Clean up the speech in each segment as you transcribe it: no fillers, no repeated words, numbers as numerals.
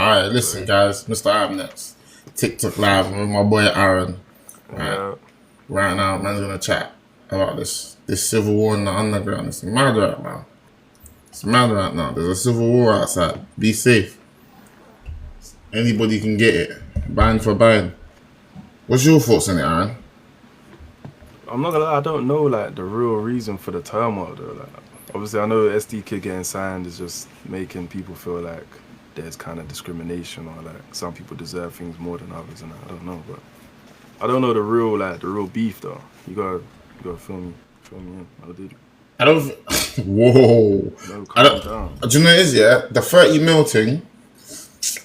Alright, listen, guys. Mr. I'm next. TikTok live with my boy Aaron. Right now, man's gonna chat about this civil war in the underground. It's mad right now. It's mad right now. There's a civil war outside. Be safe. Anybody can get it. Bang for bang. What's your thoughts on it, Aaron? I'm not gonna lie, I don't know like the real reason for the turmoil though. Like, obviously, I know EsDeeKid getting signed is just making people feel like there's kind of discrimination or like some people deserve things more than others, and I don't know, but I don't know the real beef though. You gotta fill me in. How did you? I don't. Whoa. No, I don't. down. Do you know what it is? Yeah, the 30 mil thing.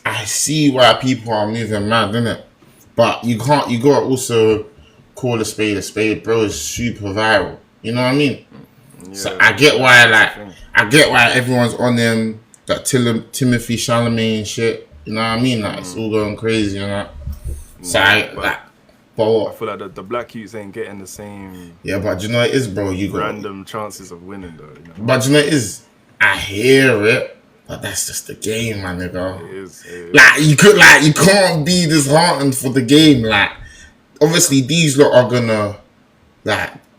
I see why people are moving mad, innit? But you can't. You gotta also call a spade, bro. Is super viral. You know what I mean? Yeah, so I get why everyone's on them. That Timothy Chalamet shit. You know what I mean? Like it's all going crazy, you know. So I feel like the black youths ain't getting the same. Yeah, but do you know what it is, bro? You got random chances of winning, though. You know? But do you know what it is? I hear it, but that's just the game, my nigga. It is. Like you can't be disheartened for the game. Like obviously these lot are gonna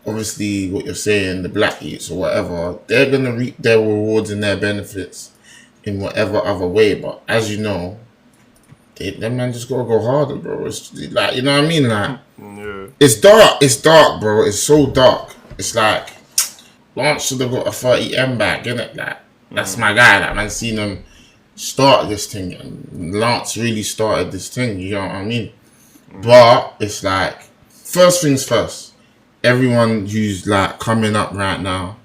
obviously what you're saying, the black youths or whatever, they're gonna reap their rewards and their benefits in whatever other way. But as you know, them man just gotta go harder, bro. It's like, you know what I mean? Like, yeah. It's dark, bro. It's so dark. It's like Lance should have got a 30M back, innit? Like, that's my guy. Like, man, seen him start this thing, and Lance really started this thing. You know what I mean? But it's like, first things first. Everyone who's like coming up right now,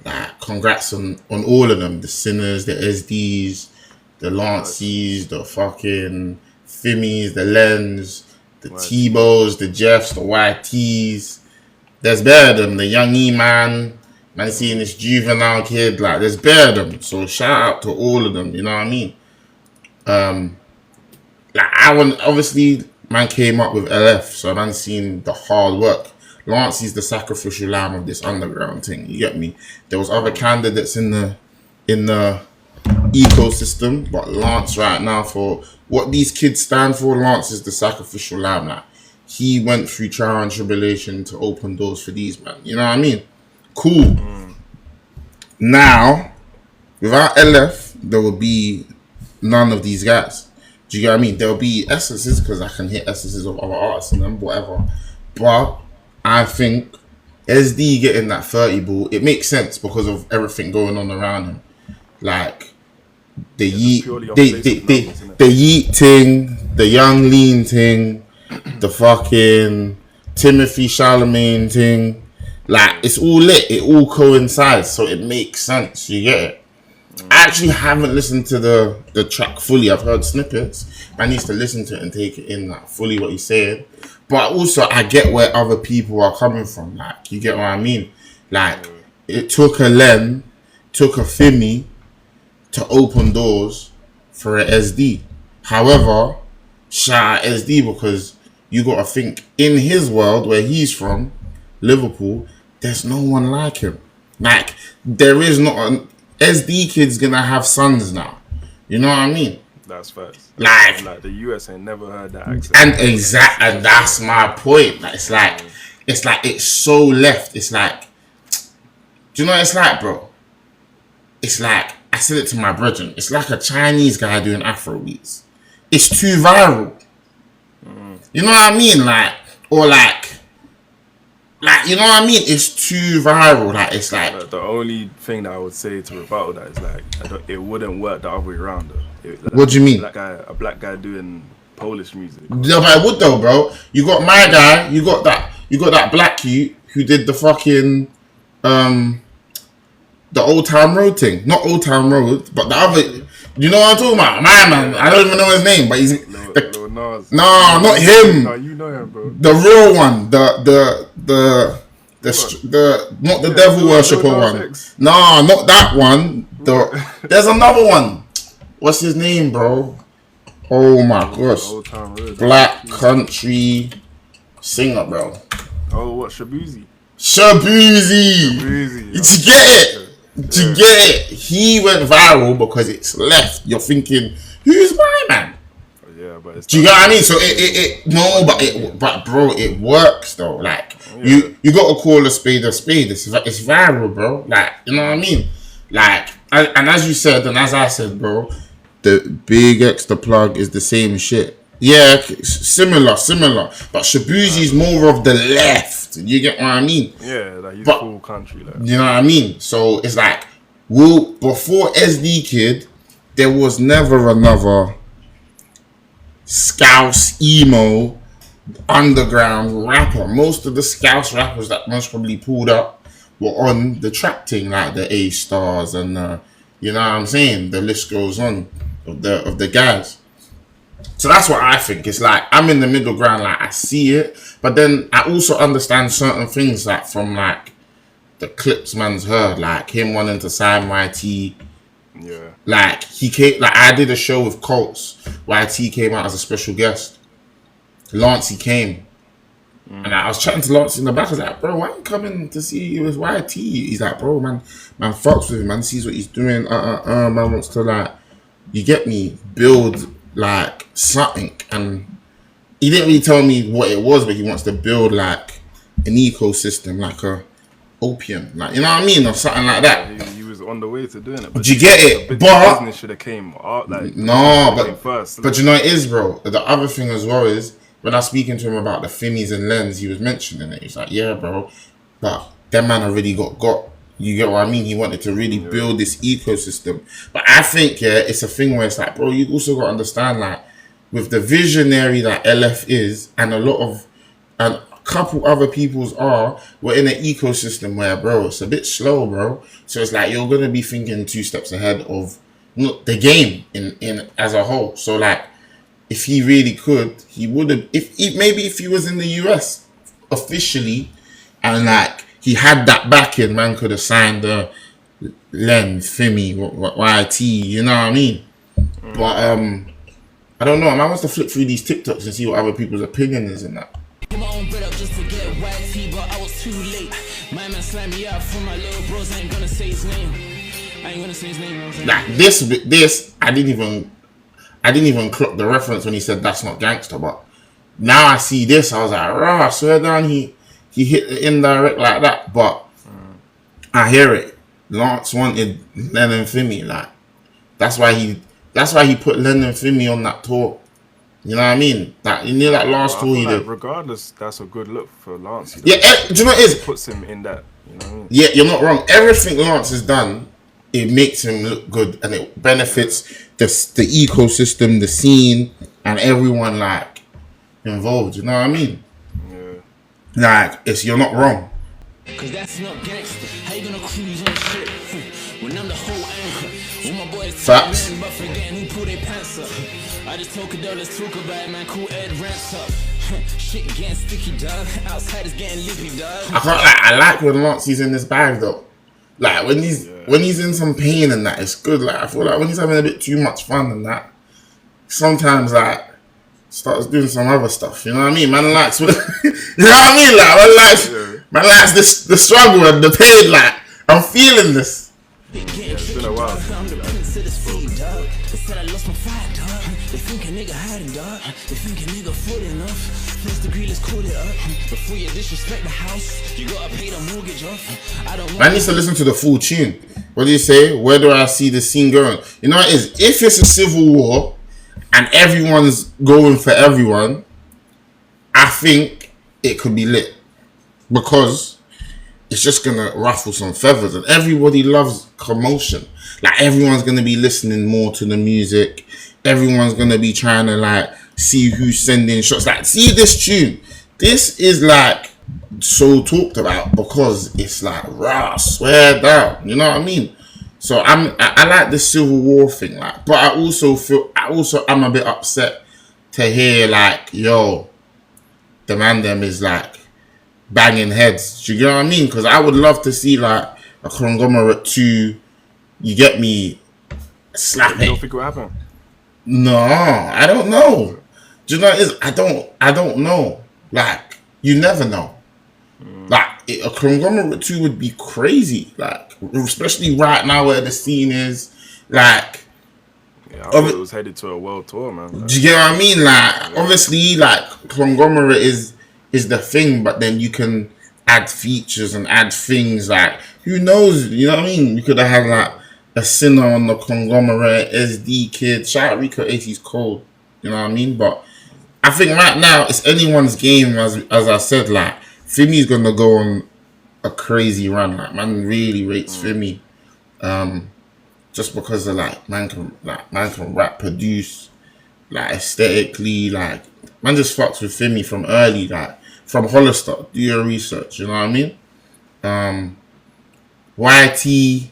like, congrats on all of them. The Sinners, the SDs, the Lanceys, the fucking Fimis, the Lens, the Tebows, the Jeffs, the YTs. There's better of them. The Young E-Man, man, seeing this juvenile kid, like, there's better of them. So shout out to all of them, you know what I mean? Obviously, man came up with LF, so man seen the hard work. Lancey's the sacrificial lamb of this underground thing, you get me? There was other candidates in the ecosystem, but Lance right now, for what these kids stand for, Lance is the sacrificial lamb. Like, he went through trial and tribulation to open doors for these men. You know what I mean? Cool. Now, without LF, there will be none of these guys. Do you get what I mean? There will be essences, because I can hear essences of other artists and them, whatever. But I think SD getting that 30 ball, it makes sense because of everything going on around him. Like the Yeet thing, the Young Lean thing, the fucking Timothy Chalamet thing. Like, it's all lit. It all coincides, so it makes sense. You get it? I actually haven't listened to the track fully. I've heard snippets. I need to listen to it and take it in, like, fully what he's saying. But also, I get where other people are coming from. Like, you get what I mean? Like, it took a Len, took a Fimi to open doors for a SD. However, shout out SD, because you got to think, in his world, where he's from, Liverpool, there's no one like him. Like, there is not an EsDeeKid's gonna have sons now. You know what I mean? That's facts. Like the US ain't never heard that accent. And that's my point. Like, it's so left. It's like, do you know what it's like, bro? It's like, I said it to my brethren, it's like a Chinese guy doing Afrobeats. It's too viral. You know what I mean? Like, or like, you know what I mean? It's too viral. Like, it's like, the only thing that I would say to rebuttal that is like, it wouldn't work the other way around though. What do you mean? A black guy doing Polish music. Yeah, but it would though, bro. You got my guy. You got that black youth who did the fucking the Old Town Road thing. Not Old Town Road, but the other. You know what I'm talking about? My man. I don't even know his name, but he's Lil Nas. No, not him. No, you know him, bro. The real one. The not the devil worshipper one. No, not that one. There's another one. What's his name, bro? Oh my gosh. Black country singer, bro. Oh, what? Shabuzi. Did you get it? He went viral because it's left. You're thinking Who's my man? Yeah, but it's Do you get what I mean? So but bro, it works though. Like you got to call a spade a spade. It's viral, bro. Like, you know what I mean? Like, and as you said, and as I said, bro, the Big X the plug is the same shit. Yeah, similar. But Shabuzi's more of the left. You get what I mean? Yeah, like he's full country. Like. You know what I mean? So it's like, before EsDeeKid, there was never another Scouse emo underground rapper. Most of the Scouse rappers that most probably pulled up were on the trap thing, like the A Stars and you know what I'm saying. The list goes on of the guys. So that's what I think. It's like I'm in the middle ground. Like I see it, but then I also understand certain things, like from like the clips man's heard, like him wanting to sign YT. Yeah. Like he came. Like I did a show with Colts. YT came out as a special guest. Lancey came, and I was chatting to Lancey in the back. I was like, "Bro, why are you coming to see you with YT?" He's like, "Bro, man fucks with him. Man sees what he's doing. Man wants to, like, you get me, build like something." And he didn't really tell me what it was, but he wants to build like an ecosystem, like a opium, like, you know what I mean, or something like that. Yeah, he was on the way to doing it. But you get it? But business should have came out, like, no, first. But you know it is, bro. The other thing as well is when I was speaking to him about the Fimis and Lens, he was mentioning it. He's like, "Yeah, bro, but that man already got." You get what I mean? He wanted to really build this ecosystem. But I think it's a thing where it's like, bro, you also got to understand, like, with the visionary that LF is, and a couple other people's we're in an ecosystem where, bro, it's a bit slow, bro. So it's like you're gonna be thinking 2 steps ahead of the game in as a whole. So like, if he really could, he would have. If he was in the US officially, and like he had that backing, man could have signed the Lens, Fimi, YT. You know what I mean? But I don't know. Man wants to flip through these TikToks and see what other people's opinion is in that. My own bread up just to get YT, but I was too late. My man slammed me out for my little bros. I ain't gonna say his name. Like this, I didn't even clock the reference when he said that's not gangster. But now I see this, I was like, rah, swear down, he hit the indirect like that. But I hear it. Lance wanted Len and Fimi, like that's why he put Len and Fimi on that tour. You know what I mean? That you know that last tour he did. Regardless, that's a good look for Lance. Yeah, do you know what it is? It puts him in that. You know what I mean? Yeah, you're not wrong. Everything Lance has done, it makes him look good, and it benefits the ecosystem, the scene, and everyone like involved. You know what I mean? Yeah. Like you're not wrong. Cause that's not gangster. How you gonna cruise on shit when I'm the whole anchor? All my boys Facts. but forgetting who pulled their pants up. I just talk it, let's talk about it, man. Cool Ed ramps up. Shit getting sticky, dog. Outsiders getting lippy, dog. I like when Lancey's in this bag though. Like when he's in some pain and that, it's good. Like I feel like when he's having a bit too much fun and that, sometimes like starts doing some other stuff. You know what I mean? Man likes, you know what I mean? Like man likes this, the struggle and the pain. Like I'm feeling this. It's been a while. I'm the prince of the sea, dog. They said I lost my fight, dog. They think a nigga hiding, dog. They think a nigga full enough. First degree, let's call it up. Before you disrespect the house, you gotta pay the mortgage off. I don't. Man needs to listen to the full tune. What do you say? Where do I see the scene going? You know what it is? If it's a civil war and everyone's going for everyone, I think it could be lit because it's just gonna ruffle some feathers, and everybody loves commotion. Like everyone's gonna be listening more to the music. Everyone's gonna be trying to like see who's sending shots. Like, see this tune. This is like so talked about because it's like rah, swear down. You know what I mean? So I like the Civil War thing, like, but I'm a bit upset to hear like, yo, the man them is like banging heads. Do you get what I mean? Because I would love to see like a Conglomerate 2, you get me, slap You don't it. think it will happen? No, I don't know. Do you know what it is? I don't know. Like, you never know. Like, a Conglomerate 2 would be crazy. Like, especially right now where the scene is. Like, Yeah, I thought it was headed to a world tour, man. Like, do you get what I mean? Like, obviously, like conglomerate is the thing, but then you can add features and add things. Like, who knows? You know what I mean? You could have had like a Sinner on the conglomerate, EsDeeKid. Shout out Rico 80's cold. You know what I mean? But I think right now it's anyone's game. As I said, like Fimi's gonna go on a crazy run. Like, man really rates Fimi. Just because of like man can rap, produce, like aesthetically, like man just fucks with Fimi from early, like from Hollister. Do your research, you know what I mean? YT,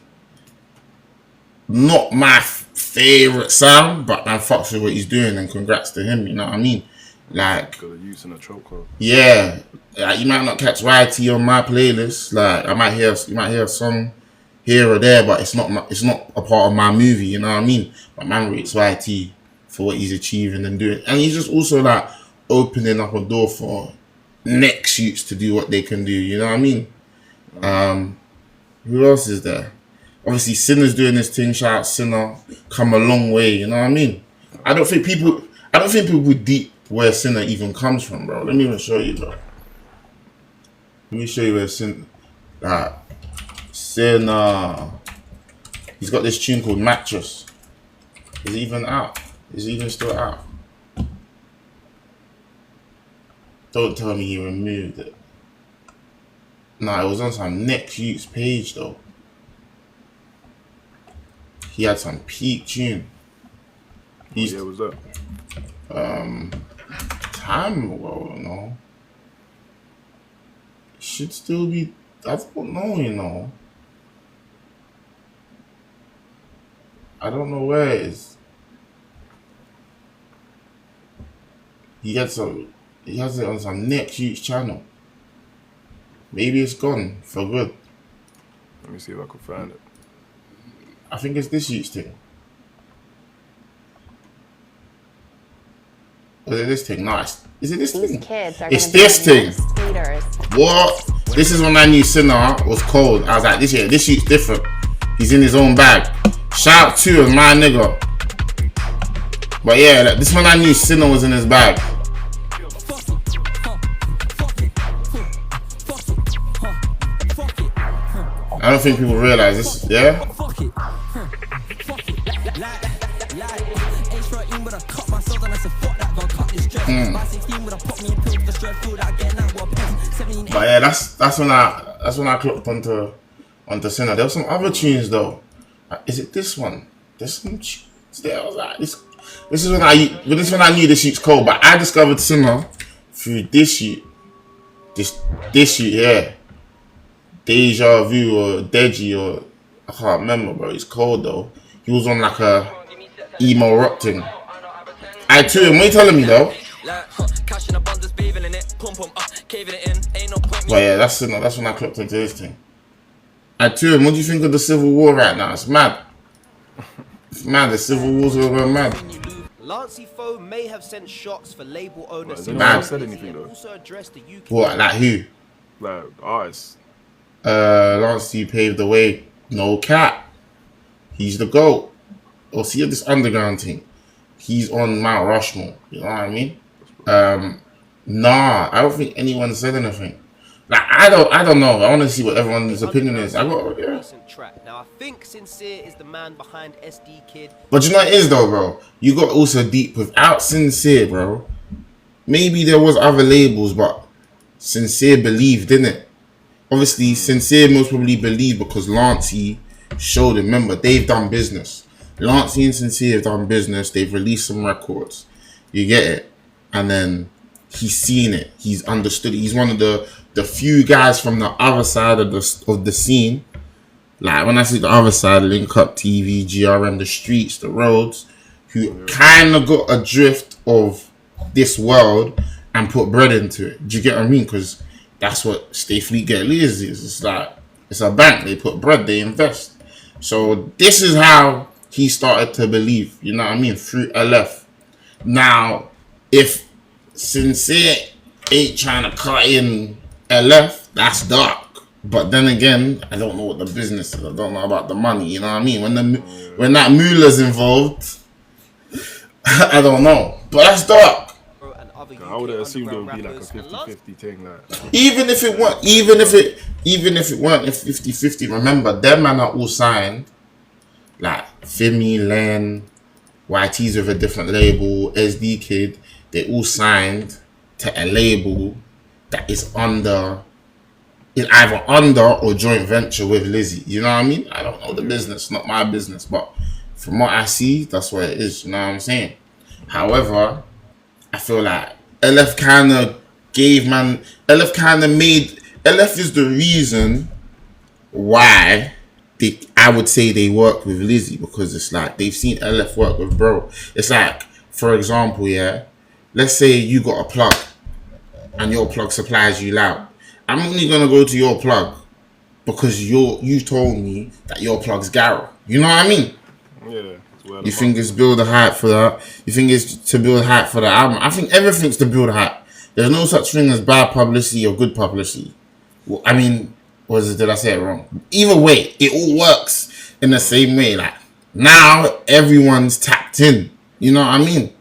not my favorite sound, but man fucks with what he's doing, and congrats to him. You know what I mean? Like, got a use in a chokehold. Yeah, like, you might not catch YT on my playlist. Like, you might hear a song here or there, but it's not a part of my movie. You know what I mean? But man rates YT for what he's achieving and doing, and he's just also like opening up a door for next shoots to do what they can do. You know what I mean? Who else is there? Obviously, Sinner's doing this thing. Shout out Sinner, come a long way. You know what I mean? I don't think people deep where Sinner even comes from, bro. Let me even show you, bro. Let me show you where Sinner. He's got this tune called Mattress. Is it even out? Is it even still out? Don't tell me he removed it. Nah, it was on some next youth's page though. He had some peak tune. Yeah, what's that? Time ago, you know. Should still be. I don't know, you know. I don't know where it is. He has it on some next youth's channel. Maybe it's gone for good. Let me see if I can find it. I think it's this youth's thing. Or is it this thing? Nice. Is it this These thing? kids are It's gonna be this the thing. next leaders. What? This is when I knew Sinner was cold. I was like, this shit's different. He's in his own bag. Shout out to him, my nigga. But yeah, like, this one I knew Sinner was in his bag. I don't think people realize this, yeah? But yeah, that's when I clocked onto Sinner. There were some other tunes though. Is it this one? There's some tunes there. I was like, this is when I knew this shit's cold. But I discovered Sinner through this shit. This shit here. Deja Vu or Deji or I can't remember, bro. It's cold though. He was on like a emo rock thing. I too him. What are you telling me though? But yeah, that's when I clocked into this thing. I too him. What do you think of the Civil War right now? It's mad. It's mad. The Civil War's all going mad. Lancey Foux may have sent shots for label owners. Has anyone else said anything though? Also addressed the UK. What, like who? Like artists. Lancey paved the way. No cap. He's the GOAT. Or see this underground thing. He's on Mount Rushmore. You know what I mean? Nah, I don't think anyone said anything. Like I don't know. I want to see what everyone's opinion is. Track. Now I think Sincere is the man behind EsDeeKid. But you know what it is though, bro? You got also deep without Sincere, bro. Maybe there was other labels, but Sincere believed, didn't it? Obviously, Sincere most probably believed because Lancey showed him. Remember, they've done business. Lancey and Sincere have done business. They've released some records. You get it? And then he's seen it. He's understood it. He's one of the few guys from the other side of the scene. Like, when I say the other side, Link Up TV, GRM, the streets, the roads, who kind of got a drift of this world and put bread into it. Do you get what I mean? Because that's what Stay Fleet Get Lizzy is. It's like, it's a bank. They put bread, they invest. So this is how he started to believe, you know what I mean, through LF. Now, if Sincere ain't trying to cut in LF, that's dark. But then again, I don't know what the business is. I don't know about the money, you know what I mean? When that moolah's involved, I don't know, but that's dark. and other I would have UK assumed it would be underground like a rappers, and last 50-50 thing. Like, Even if it weren't, even if it weren't a 50-50, remember them man are all signed. Like Fimi, Len, YT's with a different label, EsDeeKid, they all signed to a label that is either under or joint venture with Lizzy. You know what I mean? I don't know the business, not my business, but from what I see, that's what it is. You know what I'm saying? However, I feel like LF kind of LF is the reason why I would say they work with Lizzy, because it's like they've seen LF work with bro. It's like, for example, yeah, let's say you got a plug and your plug supplies you loud. I'm only gonna go to your plug because you told me that your plug's Garrow. You know what I mean? yeah. You think it's build a hype for that? You think it's to build hype for the album? I think everything's to build hype. There's no such thing as bad publicity or good publicity. Well, I mean, did I say it wrong? Either way, it all works in the same way. Like, now everyone's tapped in. You know what I mean?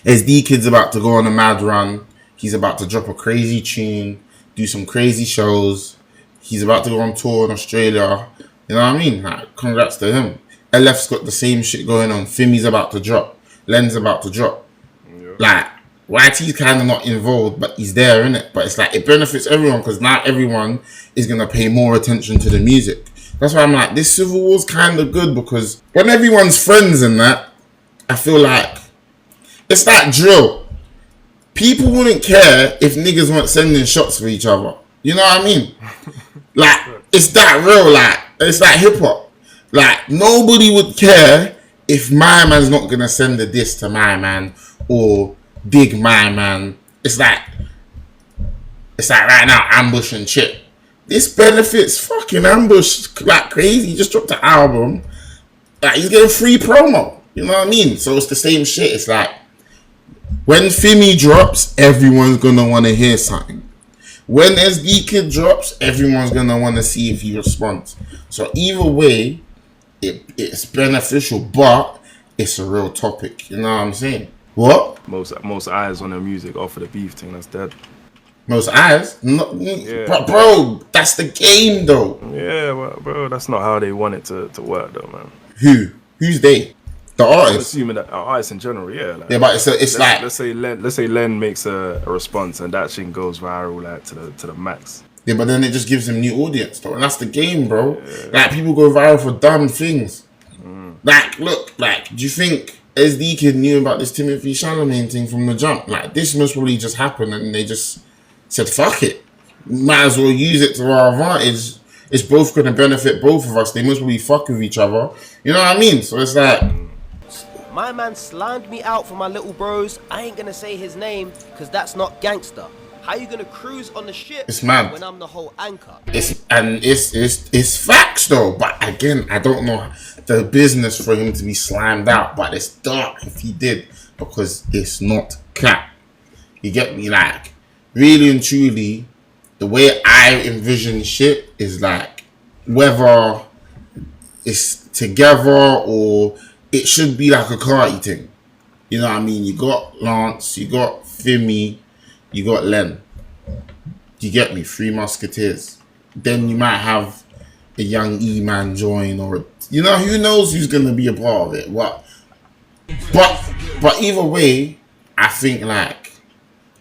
EsDeeKid's about to go on a mad run. He's about to drop a crazy tune, do some crazy shows. He's about to go on tour in Australia. You know what I mean? Like, congrats to him. LF's got the same shit going on. Fimi's about to drop. Len's about to drop. Yeah. Like, YT's kind of not involved, but he's there, innit? But it's like, it benefits everyone because now everyone is going to pay more attention to the music. That's why I'm like, this Civil War's kind of good, because when everyone's friends and that, I feel like it's that drill. People wouldn't care if niggas weren't sending shots for each other. You know what I mean? Like, it's that real, like, it's like hip hop. Like, nobody would care if my man's not gonna send a diss to my man or dig my man. It's like right now, Ambush and Chip. This benefits fucking Ambush like crazy. He just dropped the album. Like, he's getting free promo. You know what I mean? So it's the same shit. It's like, when Fimi drops, everyone's gonna want to hear something. When EsDeeKid drops, everyone's gonna want to see if he responds. So either way, it's beneficial, but it's a real topic. You know what I'm saying? What? Most eyes on their music off of the beef thing. That's dead. Most eyes? No, Yeah. but bro, that's the game though. Yeah, well, bro, that's not how they want it to work, though, man. Who's they? The I'm artist. assuming that artists in general, yeah. Like, Yeah, but it's like, let's say Len makes a response and that shit goes viral, like to the max. yeah, but then it just gives him new audience though, and that's the game, bro. Like, people go viral for dumb things. Like, look, like, do you think EsDeeKid knew about this Timothy Chalamet thing from the jump? Like, this must probably just happen, and they just said, fuck it. Might as well use it to our advantage. It's both going to benefit both of us. They must probably fuck with each other. You know what I mean? So it's like, My man slimed me out for my little bros. I ain't gonna say his name, cause that's not gangster. How you gonna cruise on the ship It's mad. when I'm the whole anchor? it's facts though. But again, I don't know the business for him to be slimed out. But it's dark if he did, because it's not cap. You get me? Like, really and truly, the way I envision shit is like, whether it's together or it should be like a Carti thing. You know what I mean? You got Lance, you got Fimi, you got Len. You get me? 3 Musketeers. Then you might have a young E-man join, or you know, who knows who's gonna be a part of it. What? But either way, I think like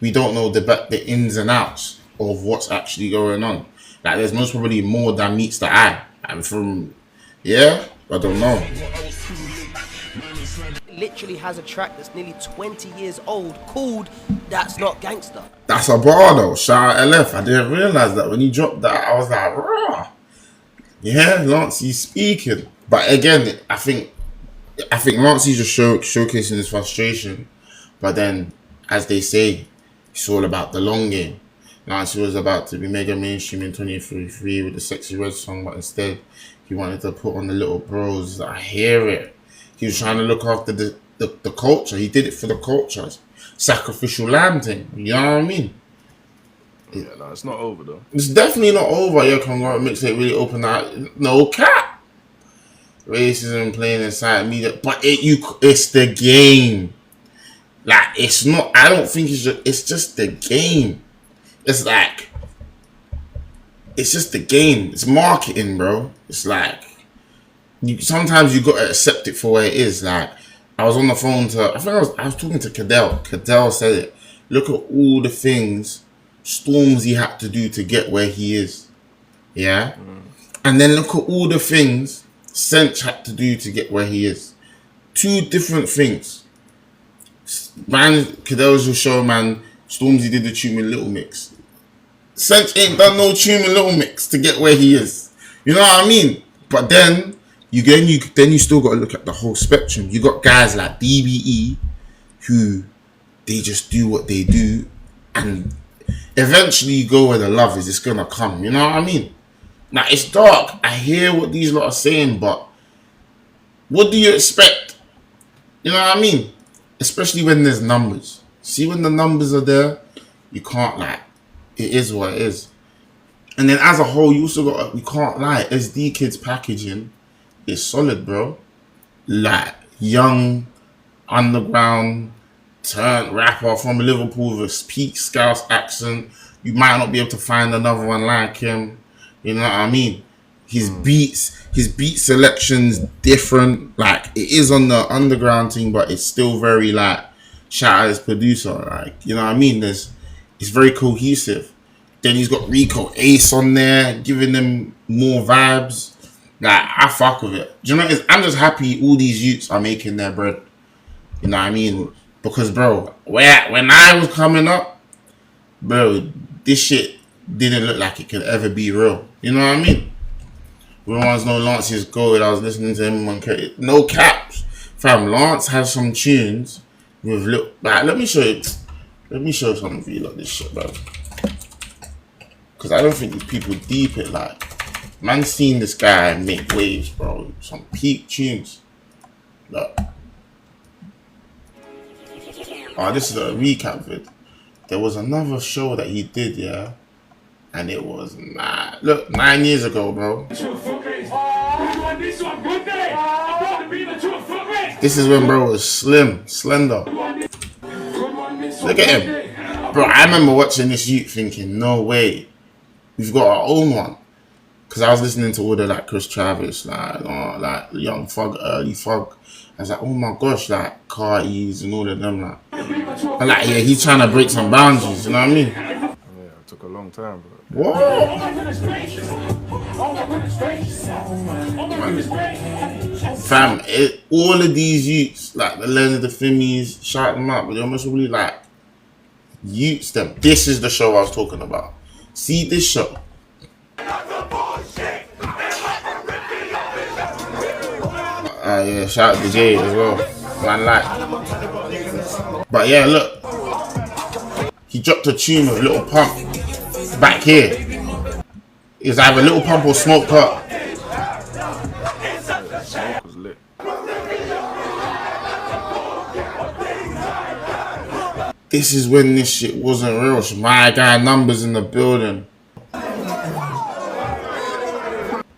we don't know the ins and outs of what's actually going on. Like, there's most probably more than meets the eye. And from I don't know. Literally has a track that's nearly 20 years old called That's Not Gangster. That's a bar though. Shout out LF. I didn't realize that when he dropped that. I was like, raw. Yeah, Lancey speaking. But again, I think Lancey's just showcasing his frustration. But then, as they say, it's all about the long game. Lancey was about to be mega mainstream in 2033 with the Sexy Red song, but instead he wanted to put on the little bros. I hear it. He was trying to look after the culture. He did it for the culture. Sacrificial lamb thing. You know what I mean? Yeah, no, it's not over though. It's definitely not over. Yo, Congo mixtape really opened that. No cap. Racism playing inside media, but it's the game. Like, it's not, I don't think it's just the game. It's like, it's just the game. It's marketing, bro. It's like, sometimes you gotta accept it for what it is. Like, I was on the phone to, I was talking to Cadell. Cadell said it. Look at all the things Stormzy had to do to get where he is. Yeah? And then look at all the things Sench had to do to get where he is. Two different things. Man, Cadell's your show, man. Stormzy did the tune with Little Mix. Sench ain't done no tune with Little Mix to get where he is. You know what I mean? But then you still got to look at the whole spectrum. You got guys like BBE who they just do what they do, and eventually you go where the love is. It's gonna come. You know what I mean? Now it's dark. I hear what these lot are saying, but what do you expect? You know what I mean? Especially when there's numbers. See, when the numbers are there, you can't lie. It is what it is. And then as a whole, you also got, we can't lie, EsDeeKid's packaging is solid, bro. Like, young, underground, turned rapper from Liverpool with a peak Scouse accent. You might not be able to find another one like him. You know what I mean? His beat selection's different. Like, it is on the underground thing, but it's still very, like, shout out his producer. Like, you know what I mean? It's very cohesive. Then he's got Rico Ace on there, giving them more vibes. Like, I fuck with it. Do you know what it is? I'm just happy all these youths are making their bread. You know what I mean? Because, bro, when I was coming up, bro, this shit didn't look like it could ever be real. You know what I mean? When I was no Lance's gold, I was listening to him. No caps. Fam, Lance has some tunes with look. Like, let me show you. Let me show some of you like this shit, bro. Because I don't think these people deep it. Like, man, seen this guy make waves, bro. Some peak tunes. Look. Oh, this is a recap vid. There was another show that he did, yeah, and it was look, 9 years ago, bro. This is when bro was slender. Look at him, bro. I remember watching this youth thinking, no way, we've got our own one. Cause I was listening to all the like Chris Travis, like Young Thug, Early Thug. I was like, oh my gosh, like Carties and all of them, like. And like, yeah, he's trying to break some boundaries, you know what I mean? Yeah, it took a long time, bro. What? Fam, all of these youths, like the Lennon, the Fimis, shout them out, but they almost really like youths them. This is the show I was talking about. See this show. Yeah, shout out to Jay as well. Man, like. But yeah, look. He dropped a tune with Little Pump back here. It's either Little Pump or Smoke Pump. Smoke was lit. This is when this shit wasn't real. My guy Numbers in the building.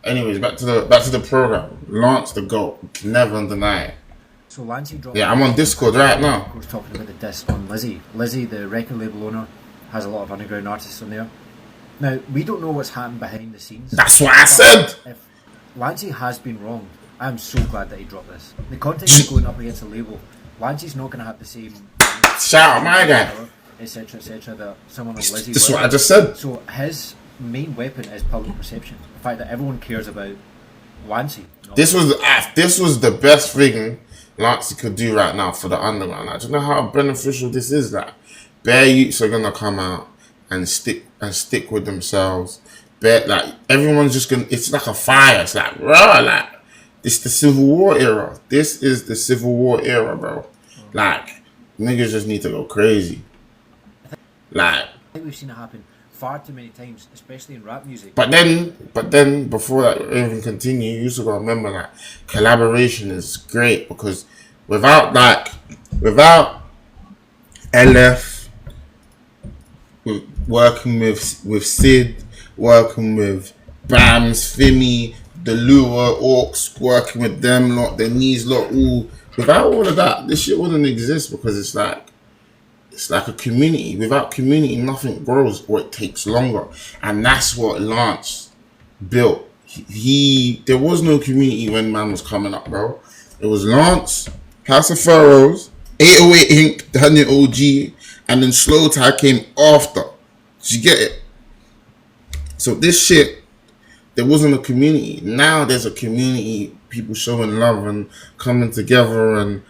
Anyways, back to the program. Lance the GOAT. Can never deny it. So Lancey dropped. Yeah, I'm on Discord right now. We're talking about the disc on Lizzy. Lizzy, the record label owner, has a lot of underground artists on there. Now, we don't know what's happened behind the scenes. That's what I said. If Lancey has been wrong, I'm so glad that he dropped this. The context of going up against a label, Lancey's not going to have the same. Shout out my guy. Etc. that someone like Lizzy. This is what I just said. So his main weapon is public perception. The fact that everyone cares about Lancey. This was the best thing Lancey could do right now for the underground. Like, do you know how beneficial this is? Like, bare youths are gonna come out and stick with themselves. Like, everyone's just gonna. It's like a fire. It's like raw. Like, it's the Civil War era. This is the Civil War era, bro. Like, niggas just need to go crazy. Like, I think we've seen it happen far too many times, especially in rap music. But then before that even continue, you also gotta remember that collaboration is great, because without LF working with Sid, working with Bams, Fimi, the Lure, Orcs, working with them lot, the knees lot, all without all of that, this shit wouldn't exist, because it's like It's like a community. Without community, nothing grows, or it takes longer. And that's what Lance built. There was no community when man was coming up, bro. It was Lance, House of Pharaohs, 808 Inc., Daniel OG, and then Slow Tie came after. Did you get it? So this shit, there wasn't a community. Now there's a community, people showing love and coming together, and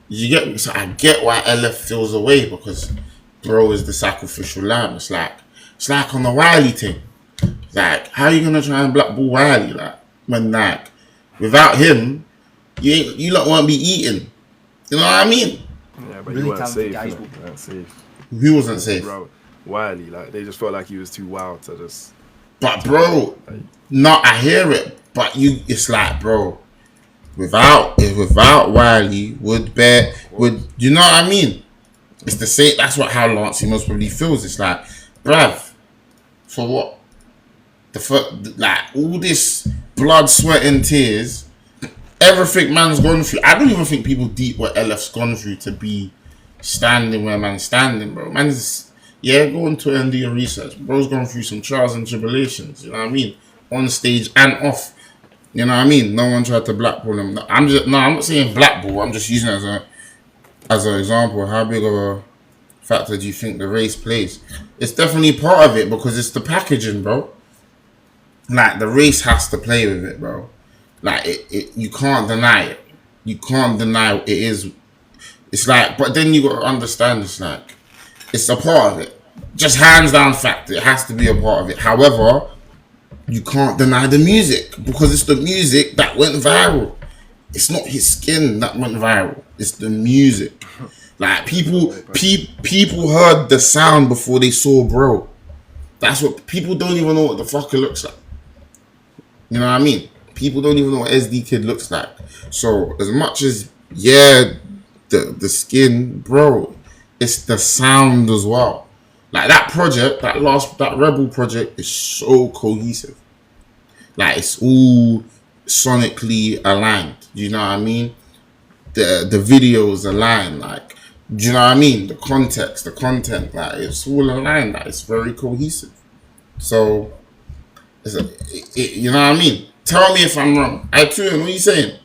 you get me? So I get why LF feels away, because bro is the sacrificial lamb. It's like on the Wiley thing. Like, how are you gonna try and blackball Wiley? Like, when like without him, you lot won't be eating. You know what I mean? Yeah, but Really you weren't talented safe. guys You weren't safe. He wasn't safe. Bro, Wiley, like they just felt like he was too wild to just. But bro, no, I hear it. But it's like, bro, without Wiley, would you know what I mean? It's the same. That's how Lancey most probably feels. It's like, bruv, for what? Like all this blood, sweat, and tears, everything man's gone through. I don't even think people deep what LF's gone through to be standing where man's standing, bro. Man's go into and do your research. Bro's gone through some trials and tribulations. You know what I mean? On stage and off. You know what I mean? No one tried to blackball him. I'm not saying blackball. I'm just using it as an example. How big of a factor do you think the race plays? It's definitely part of it, because it's the packaging, bro. Like, the race has to play with it, bro. Like, you can't deny it. You can't deny it is. It's like, but then you got to understand, it's like, it's a part of it. Just hands down fact, it has to be a part of it. However, you can't deny the music, because it's the music that went viral. It's not his skin that went viral. It's the music. Like, people heard the sound before they saw bro. That's what people don't even know what the fuck it looks like. You know what I mean? People don't even know what EsDeeKid looks like. So as much as the skin, bro, it's the sound as well. Like that project, that Rebel project is so cohesive. Like it's all sonically aligned. Do you know what I mean? The videos aligned. Like, do you know what I mean? The context, the content, like it's all aligned. Like it's very cohesive. So, you know what I mean? Tell me if I'm wrong. What are you saying?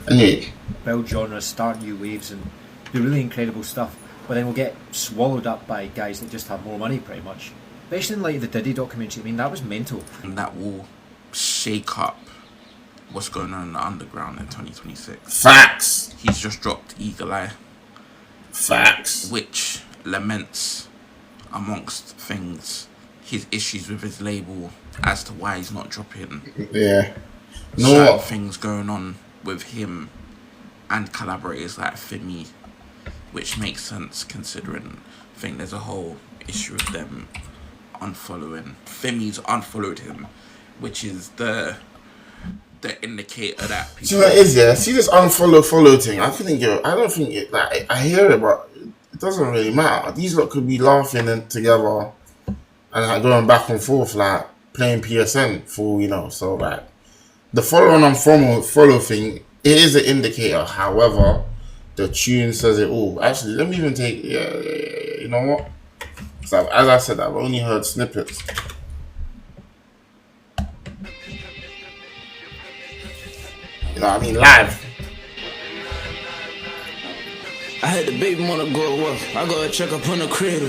Anyway. Build genres, start new waves, and do really incredible stuff. But then we'll get swallowed up by guys that just have more money, pretty much. Especially in like the Diddy documentary. I mean, that was mental. And that will shake up what's going on in the underground in 2026. Facts. He's just dropped Eagle Eye. Facts. Which laments, amongst things, his issues with his label as to why he's not dropping. Yeah. Certain things going on with him and collaborators like Fimi, which makes sense considering I think there's a whole issue of them unfollowing. Fimi's unfollowed him, which is the indicator that people. See what it is, yeah. See this follow thing. I don't think it. Like I hear it, but it doesn't really matter. These lot could be laughing and together and like going back and forth, like playing PSN for So like the follow and follow thing, it is an indicator. However, the tune says it all. Actually, let me even take. Yeah. You know what? So as I said, I've only heard snippets. You know what I mean? Live. I had the baby wanna go up. I gotta check up on the cradle.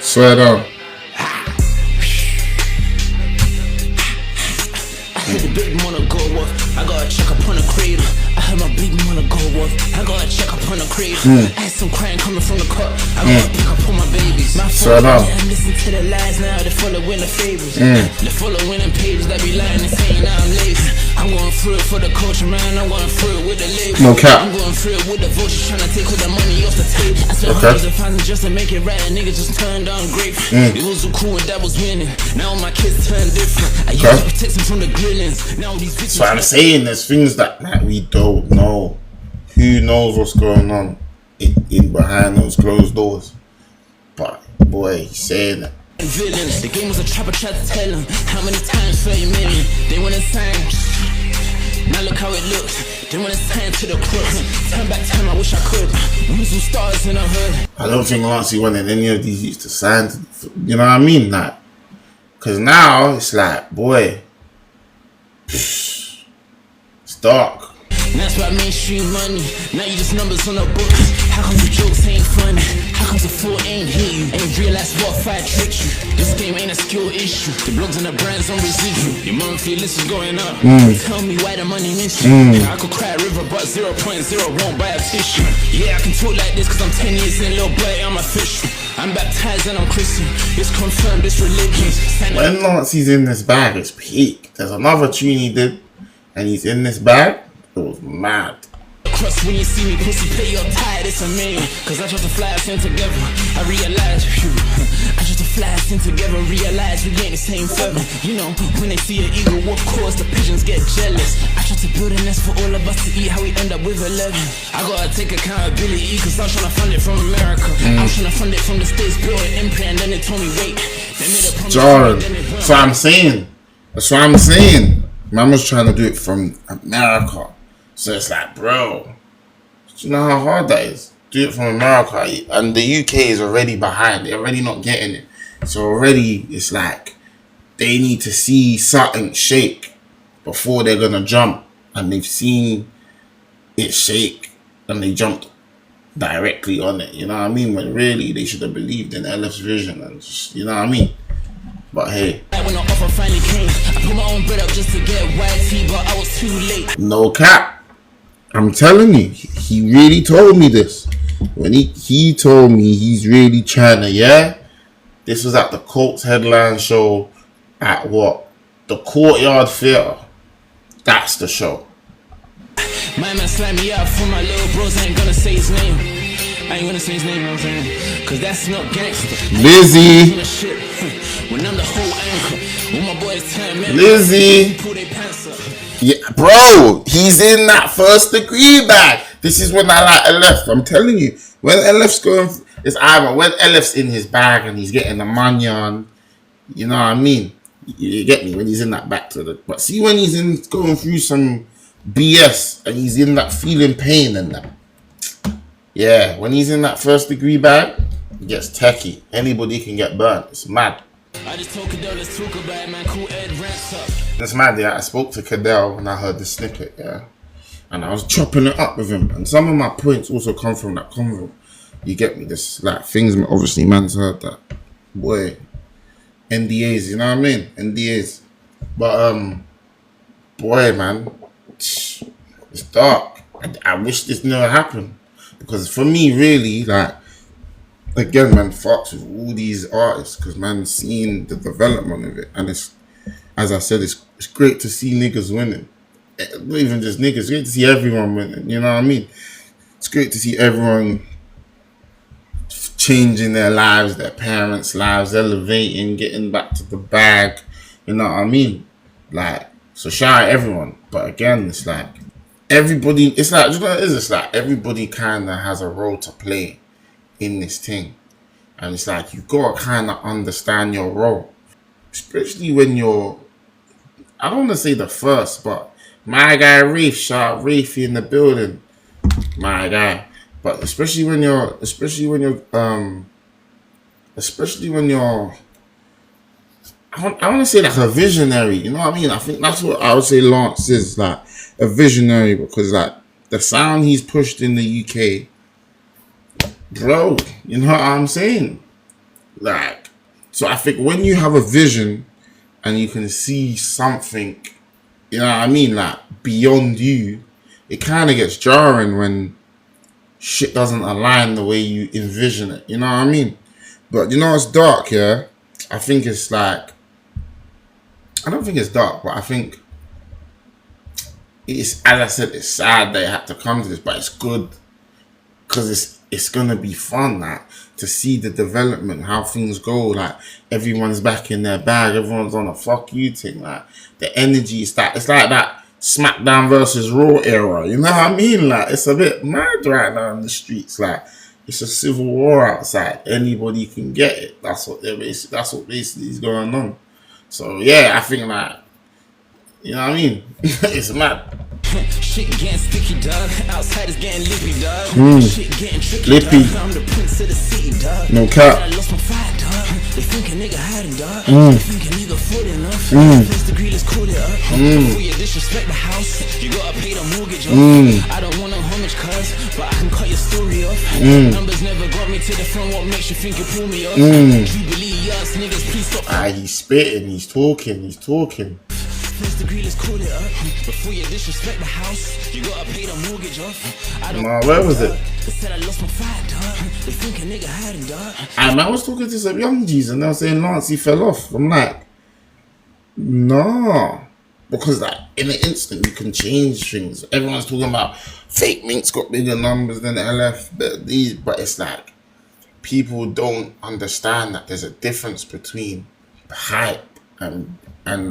Swear down. I had the baby wanna go up. I gotta check up on the cradle. I heard my baby wanna go up. I gotta check up on the cradle. I had some crying coming from the cup. I gotta pick up on my babies. My phone, I'm listening to the lies now. They're following the favors. They're following the pages that be lying and saying I'm lazy. I'm going through it for the culture, man. I'm going through it with the label. No cap. I'm going through it with the vultures trying to take all the money off the table. I spent hundreds of thousands just to make it right. And niggas just turned down grateful. It was so cool when that was winning. Now my kids turn different. I used to protect them from the grillings. Now these bitches. So I'm saying there's things that we don't know. Who knows what's going on in behind those closed doors? But boy, he's saying it. Villains. The game was a trap. I tried to tell them how many times 30 million. They went insane. Now look how it looks. Then when it's time to the crooks, turn back time, I wish I could. Lose stars in the hood. I don't think Lancey wanted any of these youths to sign. You know what I mean? Like, cause now it's like, boy, it's dark. That's why mainstream money. Now you just numbers on the books. How come the jokes ain't funny? How come the fool ain't hit you? Ain't realize what fight tricked you. This game ain't a skill issue. The blogs and the brands on residual. Your monthly list is going up. Tell me why the money miss you. I could cry a river, but 0.0 won't buy a tissue. Yeah, I can talk like this cause I'm 10 years in, little boy, I'm official. I'm baptized and I'm Christian. It's confirmed, this religion. When Lancey's in this bag, it's peak. There's another tune he did, and he's in this bag. It was mad. Trust when you see me, pussy play your tide, it's a million. Cause I try to fly us in together. I realize, I try to fly us in together. Realize we ain't the same feather. You know, when they see an eagle, of course the pigeons get jealous. I try to build a nest for all of us to eat, how we end up with 11. I gotta take accountability, cause I'm trying to fund it from America. I'm trying to fund it from the States, build an imprint, and then they told me, wait. They made a promise. Jordan, that's what I'm saying. That's what I'm saying. Man was trying to do it from America. So it's like, bro, do you know how hard that is? Do it from America. And the UK is already behind. They're already not getting it. So already it's like they need to see something shake before they're going to jump. And they've seen it shake and they jumped directly on it. You know what I mean? When really they should have believed in LF's vision. And just, you know what I mean? But hey. When the offer finally came, I put my own bread up just to get YT, but I was too late. No cap. I'm telling you, he really told me this. When he told me he's really trying to, yeah? This was at the Colts headline show at what? The Courtyard Theatre. That's the show. My man slammed me out for my little bros, I ain't gonna say his name. I ain't gonna say his name, you know what I'm saying? Cause that's not gangster. Lizzy. When I'm the whole anchor, when my boys turn men, Lizzy. pull their pants up. Yeah, bro, he's in that first degree bag. This is when I like LF. I'm telling you, when LF's going, it's either when LF's in his bag and he's getting the money on, you know what I mean? You get me? When he's in that back to the, but see when he's in going through some BS and he's in that feeling pain and that. Yeah, when he's in that first degree bag, it gets techie. Anybody can get burnt. It's mad. I just told Cadell, let's talk about it, man. Cool Ed ramps up. That's mad, yeah. I spoke to Cadell when I heard the snippet, yeah. And I was chopping it up with him. And some of my points also come from that convo. You get me? This, like, things, obviously, man's heard that. Boy. NDAs, you know what I mean? NDAs. But, boy, man. It's dark. I wish this never happened. Because for me, really, like, again, man, fucks with all these artists because man seeing the development of it, and it's, as I said, it's great to see niggas winning. Not even just niggas, it's great to see everyone winning. You know what I mean? It's great to see everyone changing their lives, their parents' lives, elevating, getting back to the bag. You know what I mean? Like, so shout out everyone. But again, it's like everybody. It's like, you know what it is? It's like everybody kind of has a role to play in this thing, and it's like you gotta kind of understand your role, especially when you're, I don't want to say the first, but my guy Rafe, shout out Rafe in the building, my guy. But especially when you're I want to say like a visionary, you know what I mean? I think that's what I would say Lance is, like a visionary, because like the sound he's pushed in the UK, bro, you know what I'm saying? Like, so I think when you have a vision and you can see something, you know what I mean, like beyond you, it kind of gets jarring when shit doesn't align the way you envision it, you know what I mean? But you know it's dark, yeah? I think it's like, I don't think it's dark, but I think it's, as I said, it's sad that it had to come to this, but it's good because it's gonna be fun, like, to see the development, how things go. Like, everyone's back in their bag, everyone's on a fuck you thing. Like, the energy is that, it's like that SmackDown versus Raw era, you know what I mean? Like, it's a bit mad right now in the streets. Like, it's a civil war outside. Anybody can get it. That's what basically is going on. So yeah, I think like, you know what I mean? It's mad. Shit getting sticky, dog. Outside is getting lippy, dog. Shit getting tricky, Lippy. dog. I'm the prince of the city, dog. No cap. I lost my pride, dog. They think a nigga hiding, dog. They think a nigga full enough. First degree, let's call it up. Before you disrespect the house, you gotta pay the mortgage off. I don't want no homage, cuz, but I can cut your story off. Numbers never got me to the front. What makes you think you pull me off? Jubilee, yes, niggas, please stop. He's spitting, he's talking. First degree, let's call it up. Before you disrespect the house, you gotta pay the mortgage off. I don't Where was it? They said I lost my pride, dog. They think a nigga hiding, dog. I was talking to some young G's and they were saying Lancey fell off. I'm like, nah. Because like in an instant you can change things. Everyone's talking about fake minks got bigger numbers than LF, but it's like people don't understand that there's a difference between hype and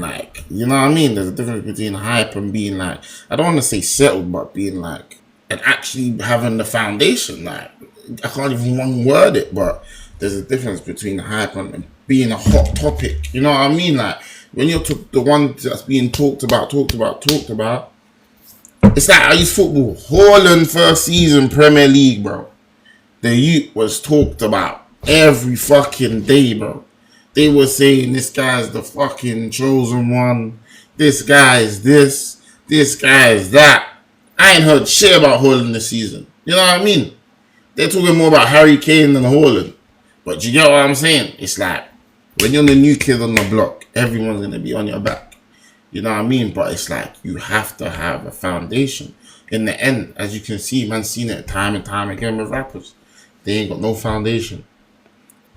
like, you know what I mean? There's a difference between hype and being like, I don't want to say settled, but being like, and actually having the foundation. Like, I can't even one word it, but there's a difference between hype and being a hot topic. You know what I mean? Like, when you're the one that's being talked about, it's like I use football. Haaland first season Premier League, bro. The youth was talked about every fucking day, bro. They were saying this guy's the fucking chosen one. This guy is this. This guy is that. I ain't heard shit about Haaland this season. You know what I mean? They're talking more about Harry Kane than Haaland. But you get what I'm saying? It's like, when you're the new kid on the block, everyone's going to be on your back. You know what I mean? But it's like, you have to have a foundation. In the end, as you can see, man's seen it time and time again with rappers. They ain't got no foundation.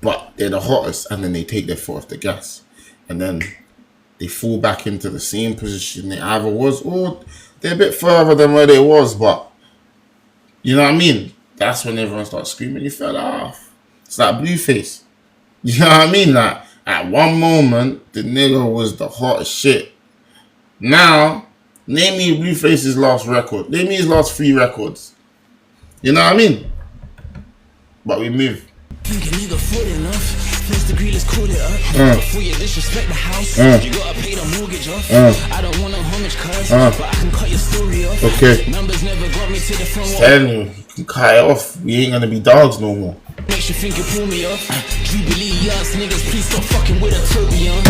But they're the hottest, and then they take their foot off the gas. And then they fall back into the same position they either was, or they're a bit further than where they was. But, you know what I mean? That's when everyone starts screaming, you fell off. It's like Blueface. You know what I mean? Like, at one moment, the nigga was the hottest shit. Now, name me Blueface's last record. Name me his last 3 records. You know what I mean? But we move. Think a nigga full enough. First degree, let's call it up. Before you disrespect the house, you gotta pay the mortgage off. I don't want no homage, cuz, but I can cut your story off. Okay. Numbers never got me to the front. Telling you can cut it off. We ain't gonna be dogs no more. Makes you think you pull me off. Jubilee, yes, niggas, please stop fucking with a tourbillon.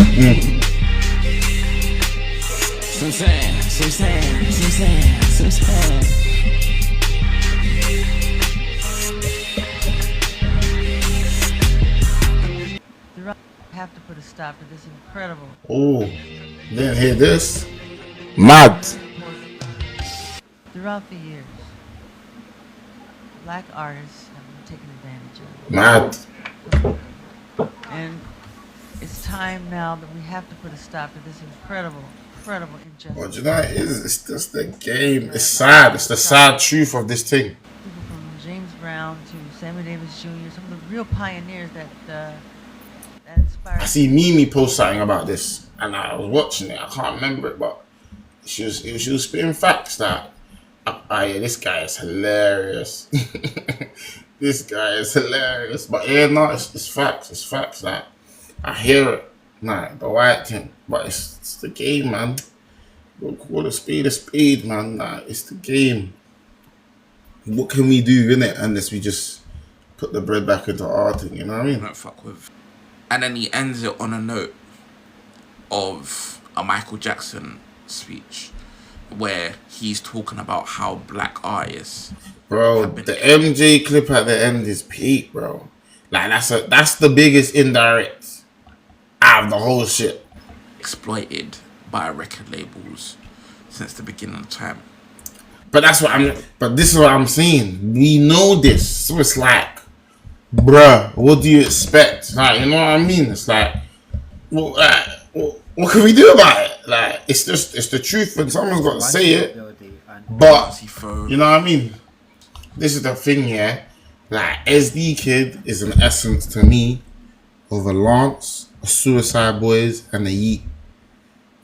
Some sand. Have to put a stop to this incredible. Oh, didn't hear this. Mad. Throughout the years, black artists have been taken advantage of. Mad. And it's time now that we have to put a stop to this incredible injustice. What you know it is? It's just the game. It's sad. It's the sad truth of this thing. People from James Brown to Sammy Davis Jr., some of the real pioneers that inspired. I see Mimi post something about this, and I was watching it. I can't remember it, but she was spitting facts that, yeah, this guy is hilarious. This guy is hilarious. But yeah, no, it's facts. It's facts. That I hear it. Nah, the white thing, but it's the game, man. We'll call a spade, man. Nah, it's the game. What can we do in it unless we just put the bread back into our thing? You know what I mean? Don't fuck with. And then he ends it on a note of a Michael Jackson speech where he's talking about how black artists. Bro, the MJ clip at the end is peak, bro. Like that's the biggest indirect out of the whole shit. Exploited by record labels since the beginning of time. But this is what I'm saying. We know this, so it's like, bruh, what do you expect? Like, you know what I mean? It's like, well, what can we do about it? Like, it's the truth, and someone's got to say it. But you know what I mean? This is the thing, yeah. Like, EsDeeKid is an essence to me of a Lance, a Suicide Boys, and a Yeet.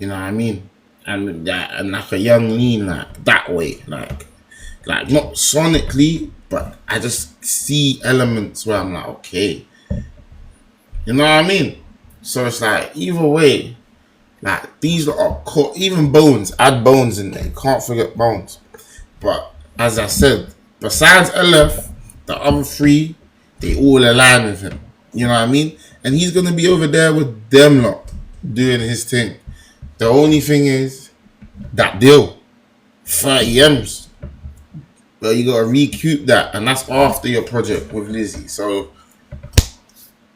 You know what I mean? And like a Young Lean, like that way, like not sonically, but I just see elements where I'm like, okay, you know what I mean? So it's like either way, Like, these are core. Even Bones, add Bones in there. You can't forget Bones. But as I said, besides LF, the other three, they all align with him. You know what I mean? And he's gonna be over there with them lot doing his thing. The only thing is that deal, 30 M's. But you gotta recoup that, and that's after your project with Lizzy. So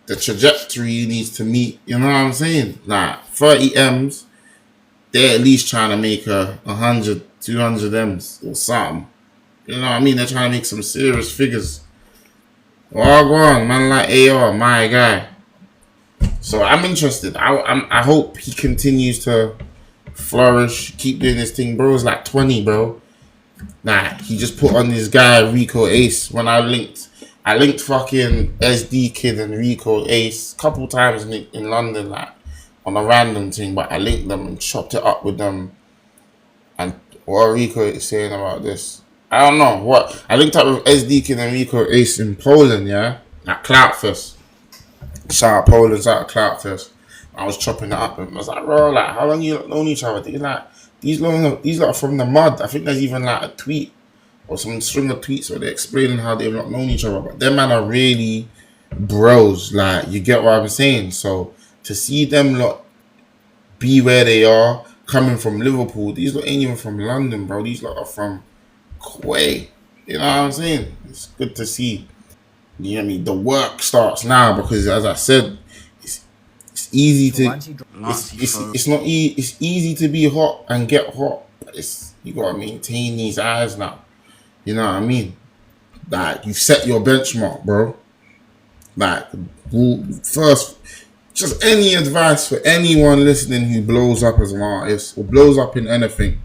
the trajectory needs to meet. You know what I'm saying? Like 30 M's, they're at least trying to make 100, 200 M's or something. You know what I mean? They're trying to make some serious figures. Oh, go on, man, like AR, my guy. So I'm interested. I hope he continues to flourish, keep doing this thing, bro. It's like 20, bro. Nah, he just put on this guy Rico Ace when I linked fucking EsDeeKid and Rico Ace a couple times in London, like on a random thing, but I linked them and chopped it up with them. And what Rico is saying about this, I don't know what. I linked up with EsDeeKid and Rico Ace in Poland, yeah, at Cloutfest. Shout out Poland, shout out Cloutfest. I was chopping it up and I was like, bro, like, how long you known each other? They're like, these lot are from the mud. I think there's even like a tweet or some string of tweets where they're explaining how they've not known each other. But them man are really bros. Like, you get what I'm saying? So to see them lot be where they are, coming from Liverpool, these lot ain't even from London, bro. These lot are from Quay. You know what I'm saying? It's good to see. You know what I mean? The work starts now because, as I said, it's easy to. It's not easy. It's easy to be hot and get hot, but you gotta maintain these eyes now. You know what I mean? Like, you set your benchmark, bro. Like, first, just any advice for anyone listening who blows up as an artist or blows up in anything: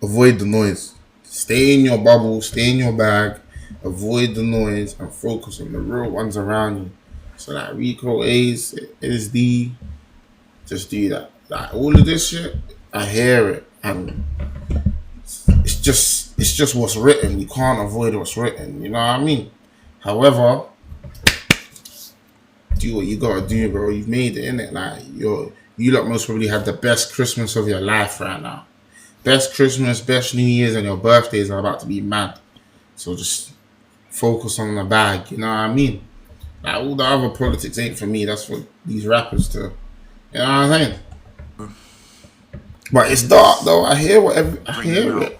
avoid the noise. Stay in your bubble. Stay in your bag. Avoid the noise and focus on the real ones around you. So like Rico Ace, SD, just do that. Like, all of this shit, I hear it, and it's just what's written. You can't avoid what's written. You know what I mean? However, do what you gotta do, bro. You've made it, innit? Like, you lot most probably had the best Christmas of your life right now. Best Christmas, best New Year's, and your birthdays are about to be mad. So just focus on the bag. You know what I mean? Like, all the other politics ain't for me. That's for these rappers to. You know what I'm saying? But it's dark though. I hear I hear it.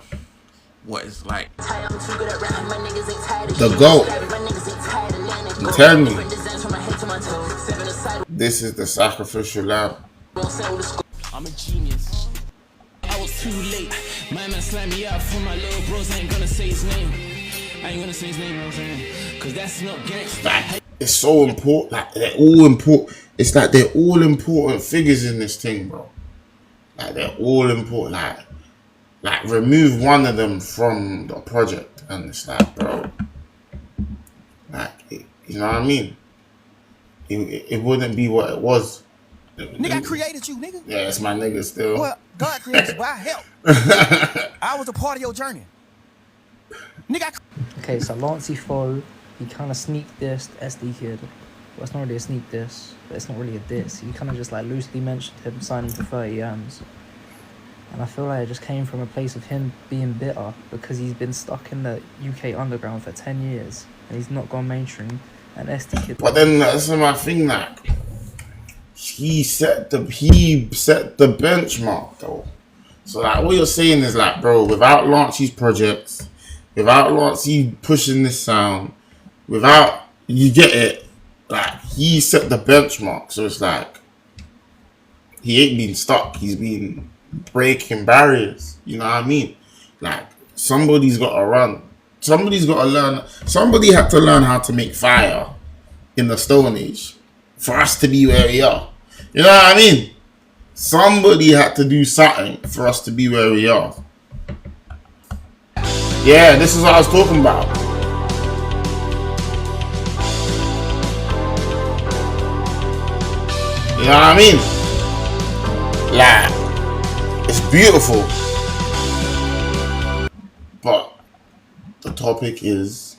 What is like the GOAT. You tell me. This is the sacrificial lamb. I'm a genius. I was too late. My man slammed me out for my little bros. I ain't gonna say his name. I ain't gonna say his name, you know what I'm saying? Cause that's not gangsta. Like, it's so important. Like, they're all important. It's like they're all important figures in this thing, bro. Like, they're all important. Like remove one of them from the project, and it's like, bro, like, you know what I mean? It wouldn't be what it was. Nigga, I created you, nigga. Yeah, it's my nigga still. Well, God created you, but I helped. I was a part of your journey. Nigga, Okay, so Lancey Foux, he kind of sneaked dissed EsDeeKid. Well, it's not really a sneak diss, but it's not really a diss. He kind of just like loosely mentioned him signing for 30 M's. And I feel like it just came from a place of him being bitter because he's been stuck in the UK underground for 10 years and he's not gone mainstream. And EsDeeKid. But then that's my thing, like, he set the benchmark though. So like, what you're saying is like, bro, without Lancey's projects, without Lancey pushing this sound, without, you get it, like, he set the benchmark. So it's like, he ain't been stuck. He's been breaking barriers. You know what I mean? Like, somebody's got to run. Somebody's got to learn. Somebody had to learn how to make fire in the Stone Age for us to be where we are. You know what I mean? Somebody had to do something for us to be where we are. Yeah, this is what I was talking about. You know what I mean? Like, it's beautiful. But the topic is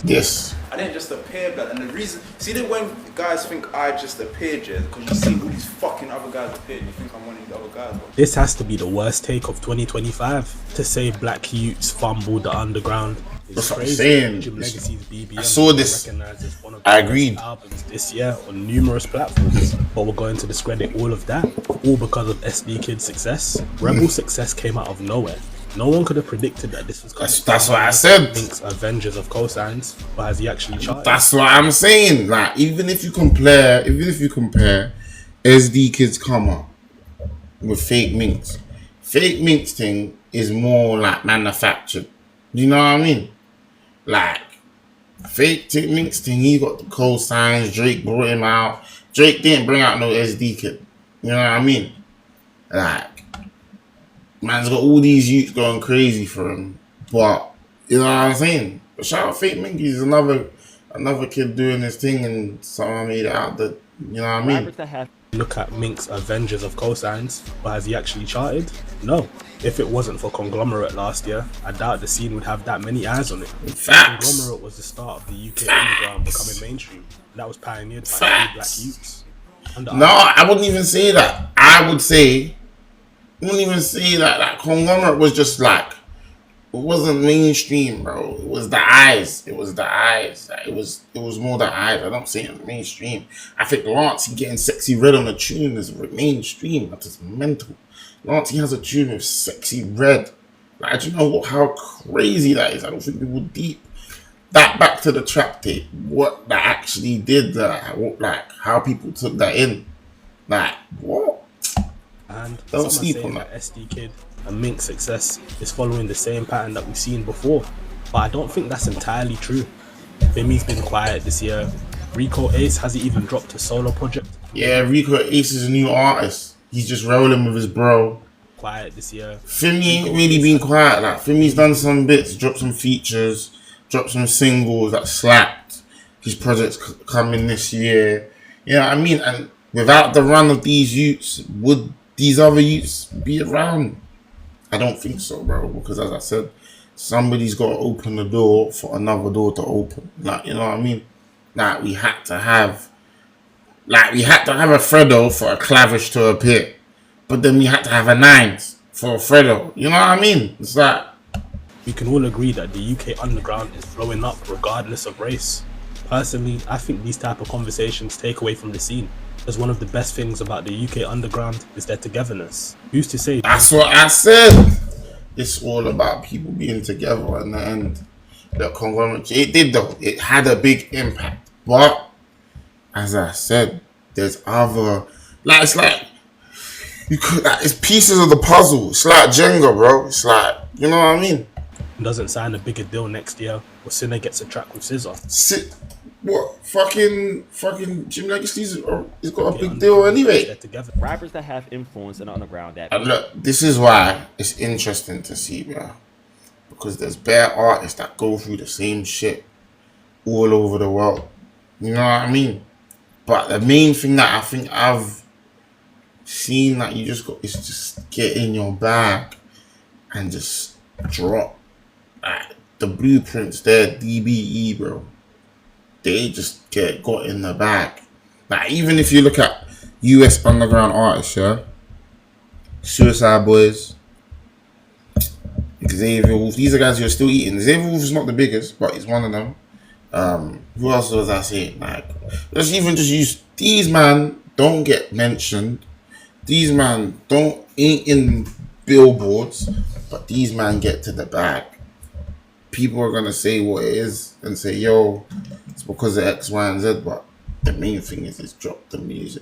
Yes. I didn't just appear, blood. And the reason, see that when guys think I just appeared, yeah, because you see all these fucking other guys appear, and you think I'm one of these other guys. Bro. This has to be the worst take of 2025. To say Black Youths fumbled the underground is That's what I'm crazy. saying. Jim Legacy's BBM I saw this. recognized as one of I the agreed. best albums this year on numerous platforms, but we're going to discredit all of that, all because of EsDeeKid's success. Rebel's success came out of nowhere. No one could have predicted that this was coming. That's what I said. Link's Avengers of cosigns, but has he actually charted? That's what I'm saying. Like, even if you compare EsDeeKid's come up with Fake Minx thing is more like manufactured. You know what I mean? Like, Fake Minx thing, he got the cosigns. Drake brought him out. Drake didn't bring out no EsDeeKid. You know what I mean? Like, man's got all these youths going crazy for him, but you know what I'm saying. But shout out Fake Minky, he's another kid doing his thing, and someone made it out that, you know what I mean. Look at Mink's Avengers of cosigns, but has he actually charted? No. If it wasn't for Conglomerate last year, I doubt the scene would have that many eyes on it. Facts. Conglomerate was the start of the UK underground becoming mainstream. That was pioneered by three Black youths. No, I wouldn't even say that. I wouldn't even say that Conglomerate was just like, it wasn't mainstream, bro. It was the eyes. It was more the eyes. I don't say it mainstream. I think Lancey getting Sexy Red on a tune is mainstream. That is mental. Lancey has a tune with Sexy Red. Like, do you know how crazy that is? I don't think people deep that back to the trap tape. What that actually did, like how people took that in. Like, what? And don't sleep on that. EsDeeKid and Mink's success is following the same pattern that we've seen before, but I don't think that's entirely true. Fimi's been quiet this year. Rico Ace hasn't even dropped a solo project. Yeah, Rico Ace is a new artist. He's just rolling with his bro. Quiet this year. Fimi ain't really been quiet. Like, Fimi's done some bits, dropped some features, dropped some singles that slapped. His project's coming this year. You know what I mean? And without the run of these youths, would these other youths be around? I don't think so, bro. Because as I said, somebody's got to open the door for another door to open. Like, you know what I mean? Like, we had to have a Fredo for a Clavish to appear. But then we had to have a Nines for a Fredo. You know what I mean? It's like, we can all agree that the UK underground is blowing up regardless of race. Personally, I think these type of conversations take away from the scene, as one of the best things about the UK underground is their togetherness. Who's to say? That's what I said. It's all about people being together, and the conglomerate. It did though. It had a big impact. But as I said, there's other, like, it's like you could. Like, it's pieces of the puzzle. It's like Jenga, bro. It's like, you know what I mean. Doesn't sign a bigger deal next year, or Sinner gets a track with SZA. What? Fucking Jim Legacy's he's got a big deal anyway. Rappers that have influence in the underground that. And look, this is why it's interesting to see, bro. Because there's bare artists that go through the same shit all over the world. You know what I mean? But the main thing that I think I've seen that you just got is just get in your bag and just drop. Like, the blueprints there, DBE, bro. They just got in the bag. Like, even if you look at US underground artists, yeah, Suicide Boys, Xavier Wolf, these are guys who are still eating. Xavier Wolf is not the biggest, but he's one of them. Who else was I saying? Like, let's even just use these man don't get mentioned. These man ain't in billboards, but these man get to the bag. People are gonna say what it is and say, yo, it's because of X, Y, and Z, but the main thing is drop the music.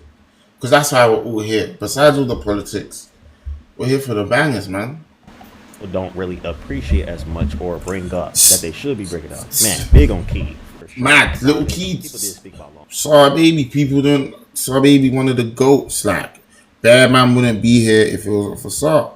Because that's why we're all here. Besides all the politics, we're here for the bangers, man. People don't really appreciate as much or bring up that they should be bringing up. Man, big on Key. Sure. Mad, little kids. Sorry Baby, Sorry Baby, one of the GOATs. Like, Bad Man wouldn't be here if it wasn't for Saw.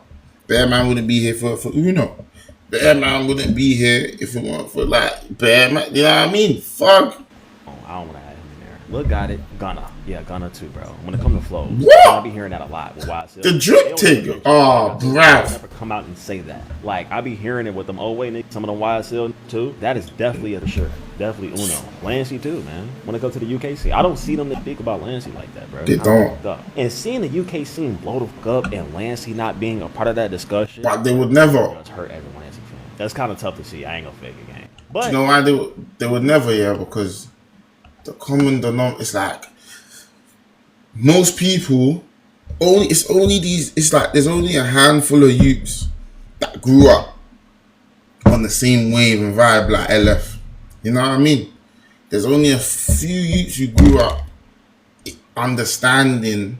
Bad Man wouldn't be here for Uno. Bad Man wouldn't be here if it weren't for, like, Bad Man. You know what I mean? Fuck. Oh, I don't want to add him in there. Lil got it. Gunna. Yeah, Gunna too, bro. When it comes to flows. What? I be hearing that a lot with YSL. The drip thing. Oh, They'll bruv. never come out and say that. Like, I be hearing it with them old way niggas, some of them YSL too. That is definitely a sure. Definitely Uno. Lancey too, man. When it comes to the UK scene, I don't see them to speak about Lancey like that, bro. They don't. And seeing the UK scene blow the fuck up and Lancey not being a part of that discussion, but they would never. It's hurt every Lancey fan. That's kind of tough to see. I ain't gonna fake it, gang. But you know why they would never, yeah, because the common denominator is like most people it's like there's only a handful of youths that grew up on the same wave and vibe like LF. You know what I mean? There's only a few youths who grew up understanding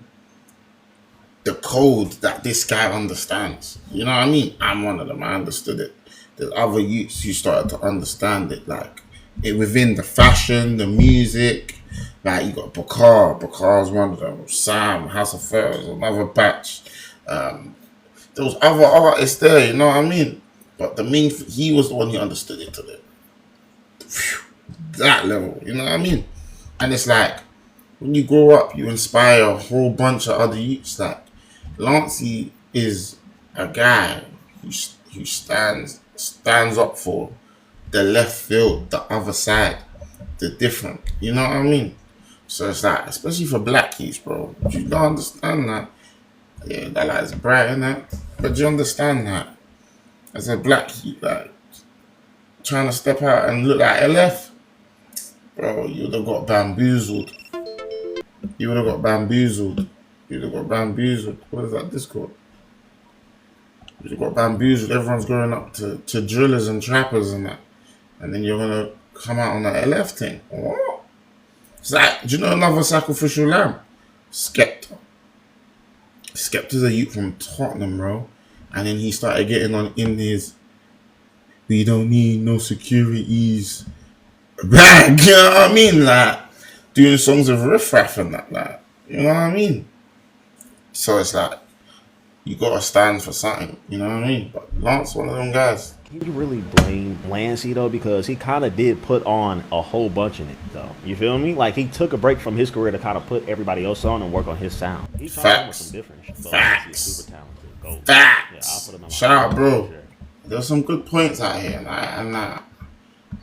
the code that this guy understands. You know what I mean? I'm one of them. I understood it. There's other youths who started to understand it, like it within the fashion, the music. Like you got Bacar's one of them. Sam, House of Furs, another batch. There was other artists there, you know what I mean? But the main, he was the one who understood it to that level, you know what I mean? And it's like when you grow up, you inspire a whole bunch of other youths. Like Lancey is a guy who stands up for the left field, the other side, the different. You know what I mean? So it's like, especially for black youths, bro. You don't understand that. Yeah, that light's bright in that. But you understand that as a black youth, like trying to step out and look like LF, bro, you would have got bamboozled. You would have got bamboozled. What is that Discord? You got bamboozled. Everyone's going up to drillers and trappers and that. And then you're going to come out on that LF thing. What? It's like, do you know another sacrificial lamb? Skepta. Skepta's a youth from Tottenham, bro. And then he started getting on in his, we don't need no securities. Like, you know what I mean? Like, doing songs of riffraff and that, like, you know what I mean? So it's like, you gotta stand for something, you know what I mean? But Lance, one of them guys. Can you really blame Lancey though? Because he kind of did put on a whole bunch in it though. You feel me? Like he took a break from his career to kind of put everybody else on and work on his sound. He's trying to with some different shit. Facts. Super talented. Go. Facts. Yeah, I'll put him on. Shout out, bro. Sure. There's some good points out here, and I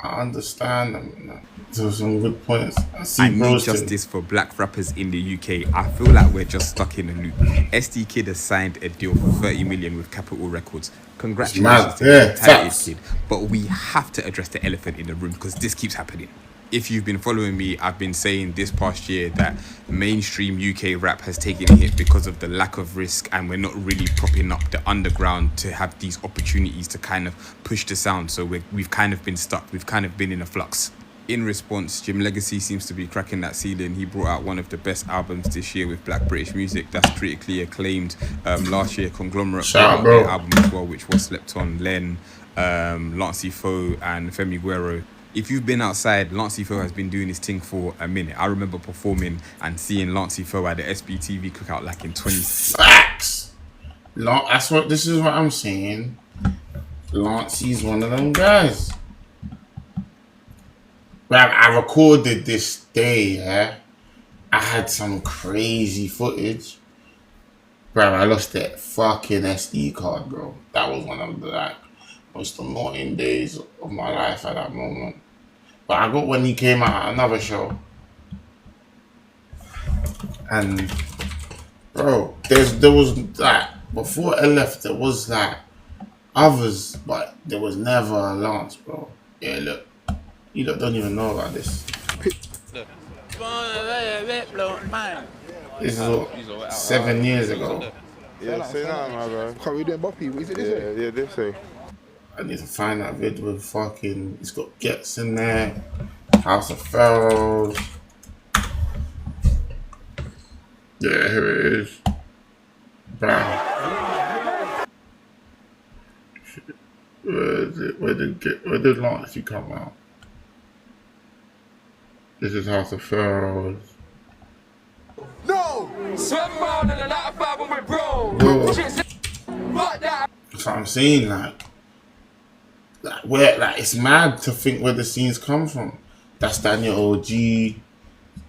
understand them. There's some good points. I need justice for black rappers in the UK. I feel like we're just stuck in a loop. EsDeeKid has signed a deal for 30 million with Capitol Records. Congratulations to the talented kid. But we have to address the elephant in the room because this keeps happening. If you've been following me, I've been saying this past year that mainstream UK rap has taken a hit because of the lack of risk, and we're not really propping up the underground to have these opportunities to kind of push the sound. So we've kind of been stuck. We've kind of been in a flux. In response, Jim Legacy seems to be cracking that ceiling. He brought out one of the best albums this year with Black British music that's critically acclaimed. Last year, Conglomerate brought out their album as well, which was slept on. Len, Lancey, Foux, and Fimigurrero. If you've been outside, Lancey Foux has been doing his thing for a minute. I remember performing and seeing Lancey Foux at the SBTV cookout like in 20. Facts. This is what I'm saying. Lancey's one of them guys. Bruv, I recorded this day, yeah. I had some crazy footage. Bruv, I lost that fucking SD card, bro. That was one of the most annoying days of my life at that moment. But I got when he came out at another show. And bro, there was like before I left, there was like others, but there was never a Lance, bro. Yeah, look. You don't even know about this. This is 7 years ago. Yeah, say that, my bro. Can't we do Boppy? Is it this way? Yeah, this way. I need to find that vid with fucking. It's got Gets in there, House of Pharaohs. Yeah, here it is. Bam. Where is it? Where did Lancey come out? This is House of Pharaohs. No! That's what I'm saying, like where, like, it's mad to think where the scenes come from. That's Daniel OG,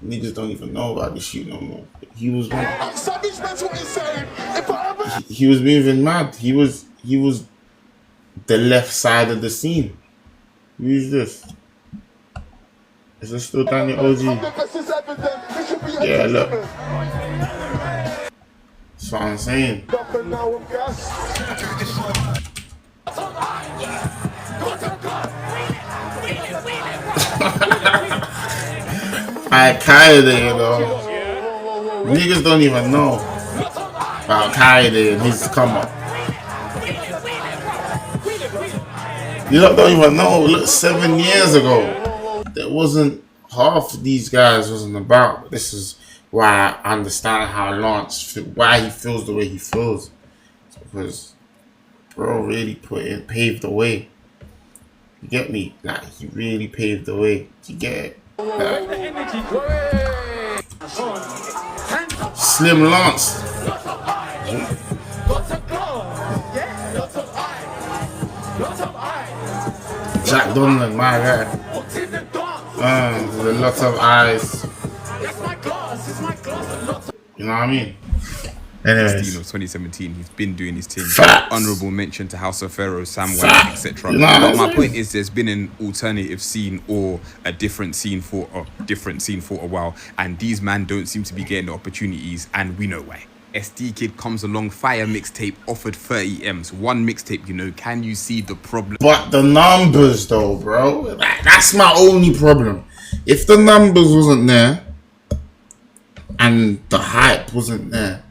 Niggas don't even know about this shit no more. He was one. Savage, that's what he's saying. If I ever... He was moving mad. He was the left side of the scene. Who's this? Is this still Daniel OG? Yeah, look. That's what I'm saying. Al-Qaeda, you know. Niggas don't even know about Al-Qaeda and his come up. You don't even know. Look, 7 years ago, there wasn't half of these guys wasn't about. This is why I understand how Lance, why he feels the way he feels. It's because bro really paved the way. You get me? Like, he really paved the way. You get it? Like, Slim Lance. Jack Donlan, my guy. There's a lot of eyes. You know what I mean? Anyways. Of 2017, he's been doing his thing. Facts. Honourable mention to House of Pharaoh, Sam White, etc. You know but my point is, there's been an alternative scene or a different scene for a while, and these men don't seem to be getting the opportunities, and we know why. EsDeeKid comes along, fire mixtape, offered 30 M's, one mixtape. You know, can you see the problem? But the numbers, though, bro, that's my only problem. If the numbers wasn't there and the hype wasn't there,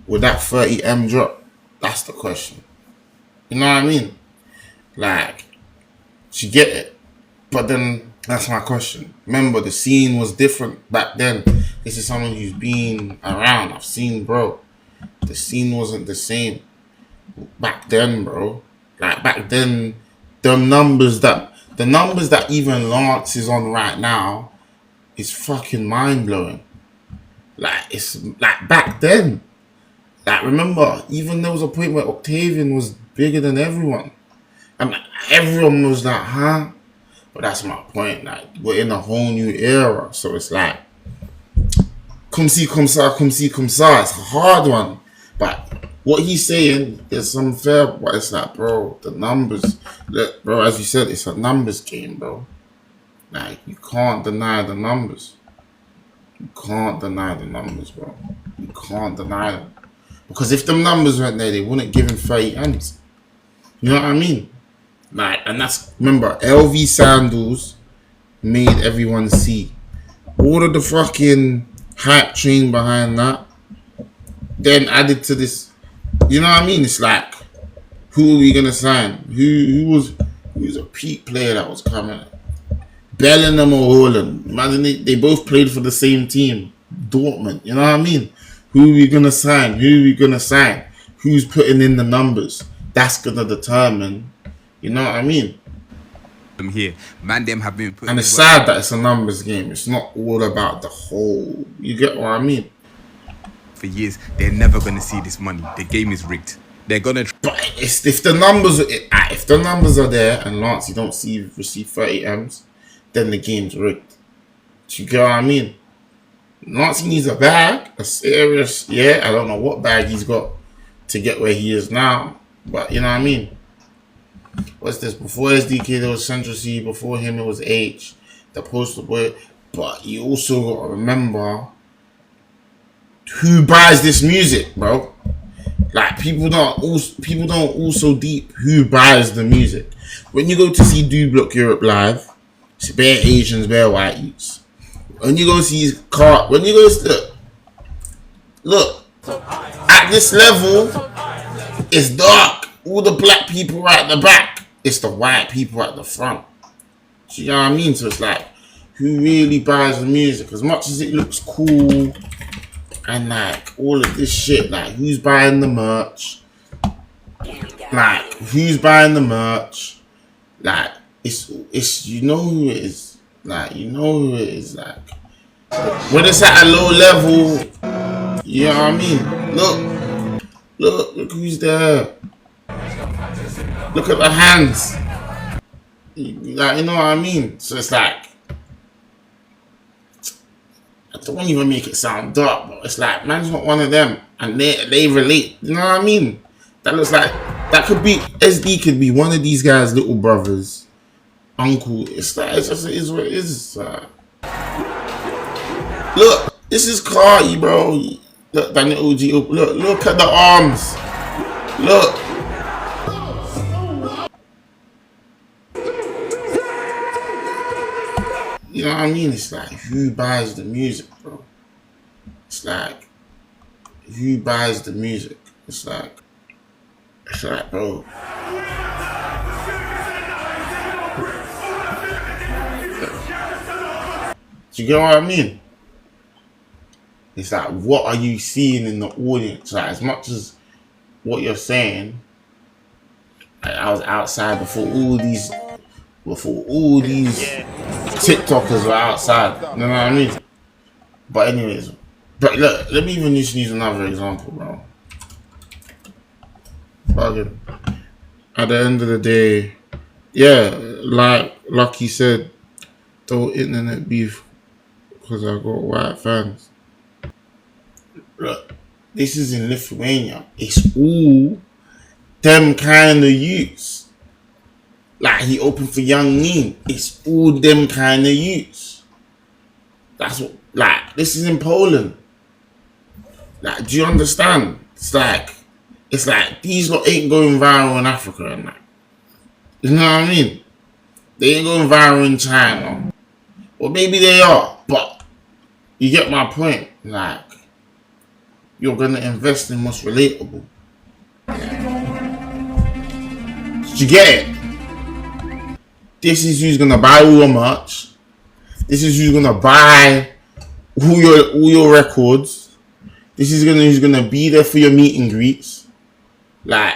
would that 30 M drop? That's the question. You know what I mean? Like, you get it. But then, that's my question. Remember, the scene was different back then. This is someone who's been around. I've seen, bro. The scene wasn't the same back then, bro. Like, back then, the numbers that even Lance is on right now is fucking mind-blowing. Like, it's like back then. Like, remember, even there was a point where Octavian was bigger than everyone. And everyone was like, huh? But that's my point. Like, we're in a whole new era. So it's like, come see, come ça. It's a hard one. But what he's saying is some fair. But it's like, bro, the numbers. Look, bro, as you said, it's a numbers game, bro. Like, you can't deny the numbers. You can't deny the numbers, bro. You can't deny them. Because if them numbers weren't there, they wouldn't give him 30 M's. You know what I mean? Like, and that's, remember, LV sandals made everyone see. All of the fucking hype train behind that, then added to this, you know what I mean? It's like, who are we gonna sign? Who's a peak player that was coming? Bellingham or Haaland. Imagine they both played for the same team, Dortmund. You know what I mean? Who are we gonna sign? Who's putting in the numbers? That's gonna determine. You know what I mean? I'm here. Man, them have been putting. And it's sad that it's a numbers game. It's not all about the whole. You get what I mean? For years, they're never gonna see this money. The game is rigged. They're gonna. But if the numbers are there and Lance, you don't receive 30 M's, then the game's rigged. Do you get what I mean? Lance needs a bag, a serious. Yeah, I don't know what bag he's got to get where he is now, but you know what I mean. What's this? Before EsDeeKid, it was Central C. Before him, it was H, the poster boy. But you also got to remember who buys this music, bro. Like, people don't also deep who buys the music. When you go to see Do Block Europe live, it's bare Asians, bare white youths. When you go see his car, when you go look, at this level, it's dark. All the black people are at the back. It's the white people at the front. Do you know what I mean? So it's like, who really buys the music? As much as it looks cool and like all of this shit, like who's buying the merch? Like it's you know who it is. Like you know who it is. Like when it's at a low level, you know what I mean? Look who's there. Look at the hands. Like, you know what I mean? So it's like, don't even make it sound dark, but it's like man's not one of them, and they relate. You know what I mean? That looks like that could be SD could be one of these guys' little brothers, uncle. It's like it is what it is. Look, this is Cardi, bro. Look, Daniel OG. Look at the arms. Look. You know what I mean? It's like, who buys the music, bro? It's like, who buys the music? It's like, bro. Do you get what I mean? It's like, what are you seeing in the audience? Like, as much as what you're saying, like, I was outside before all these TikTokers were outside. You know what I mean? But anyways, but look, let me even just use another example, bro. Fucking, at the end of the day, yeah, like Lucky said, don't internet beef because I got white fans. Look, this is in Lithuania. It's all them kind of youths. Like, he opened for Young Lean. It's all them kind of youths. That's what, like, this is in Poland. Like, do you understand? It's like these lot ain't going viral in Africa and that. You know what I mean? They ain't going viral in China. Or maybe they are, but you get my point. Like, you're gonna invest in what's relatable. Did you get it? This is who's gonna buy all your merch. This is who's gonna buy all your records. This is who's gonna be there for your meet and greets. Like,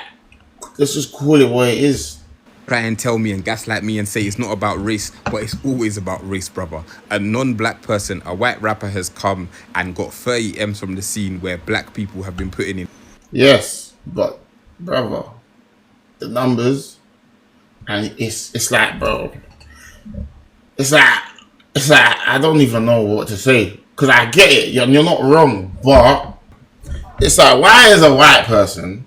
let's just call it what it is. Try and tell me and gaslight me and say it's not about race, but it's always about race, brother. A non-black person, a white rapper has come and got 30 M's from the scene where black people have been putting in. Yes, but brother, the numbers, and it's like, bro, it's like I don't even know what to say, because I get it, you're not wrong, but it's like, why is a white person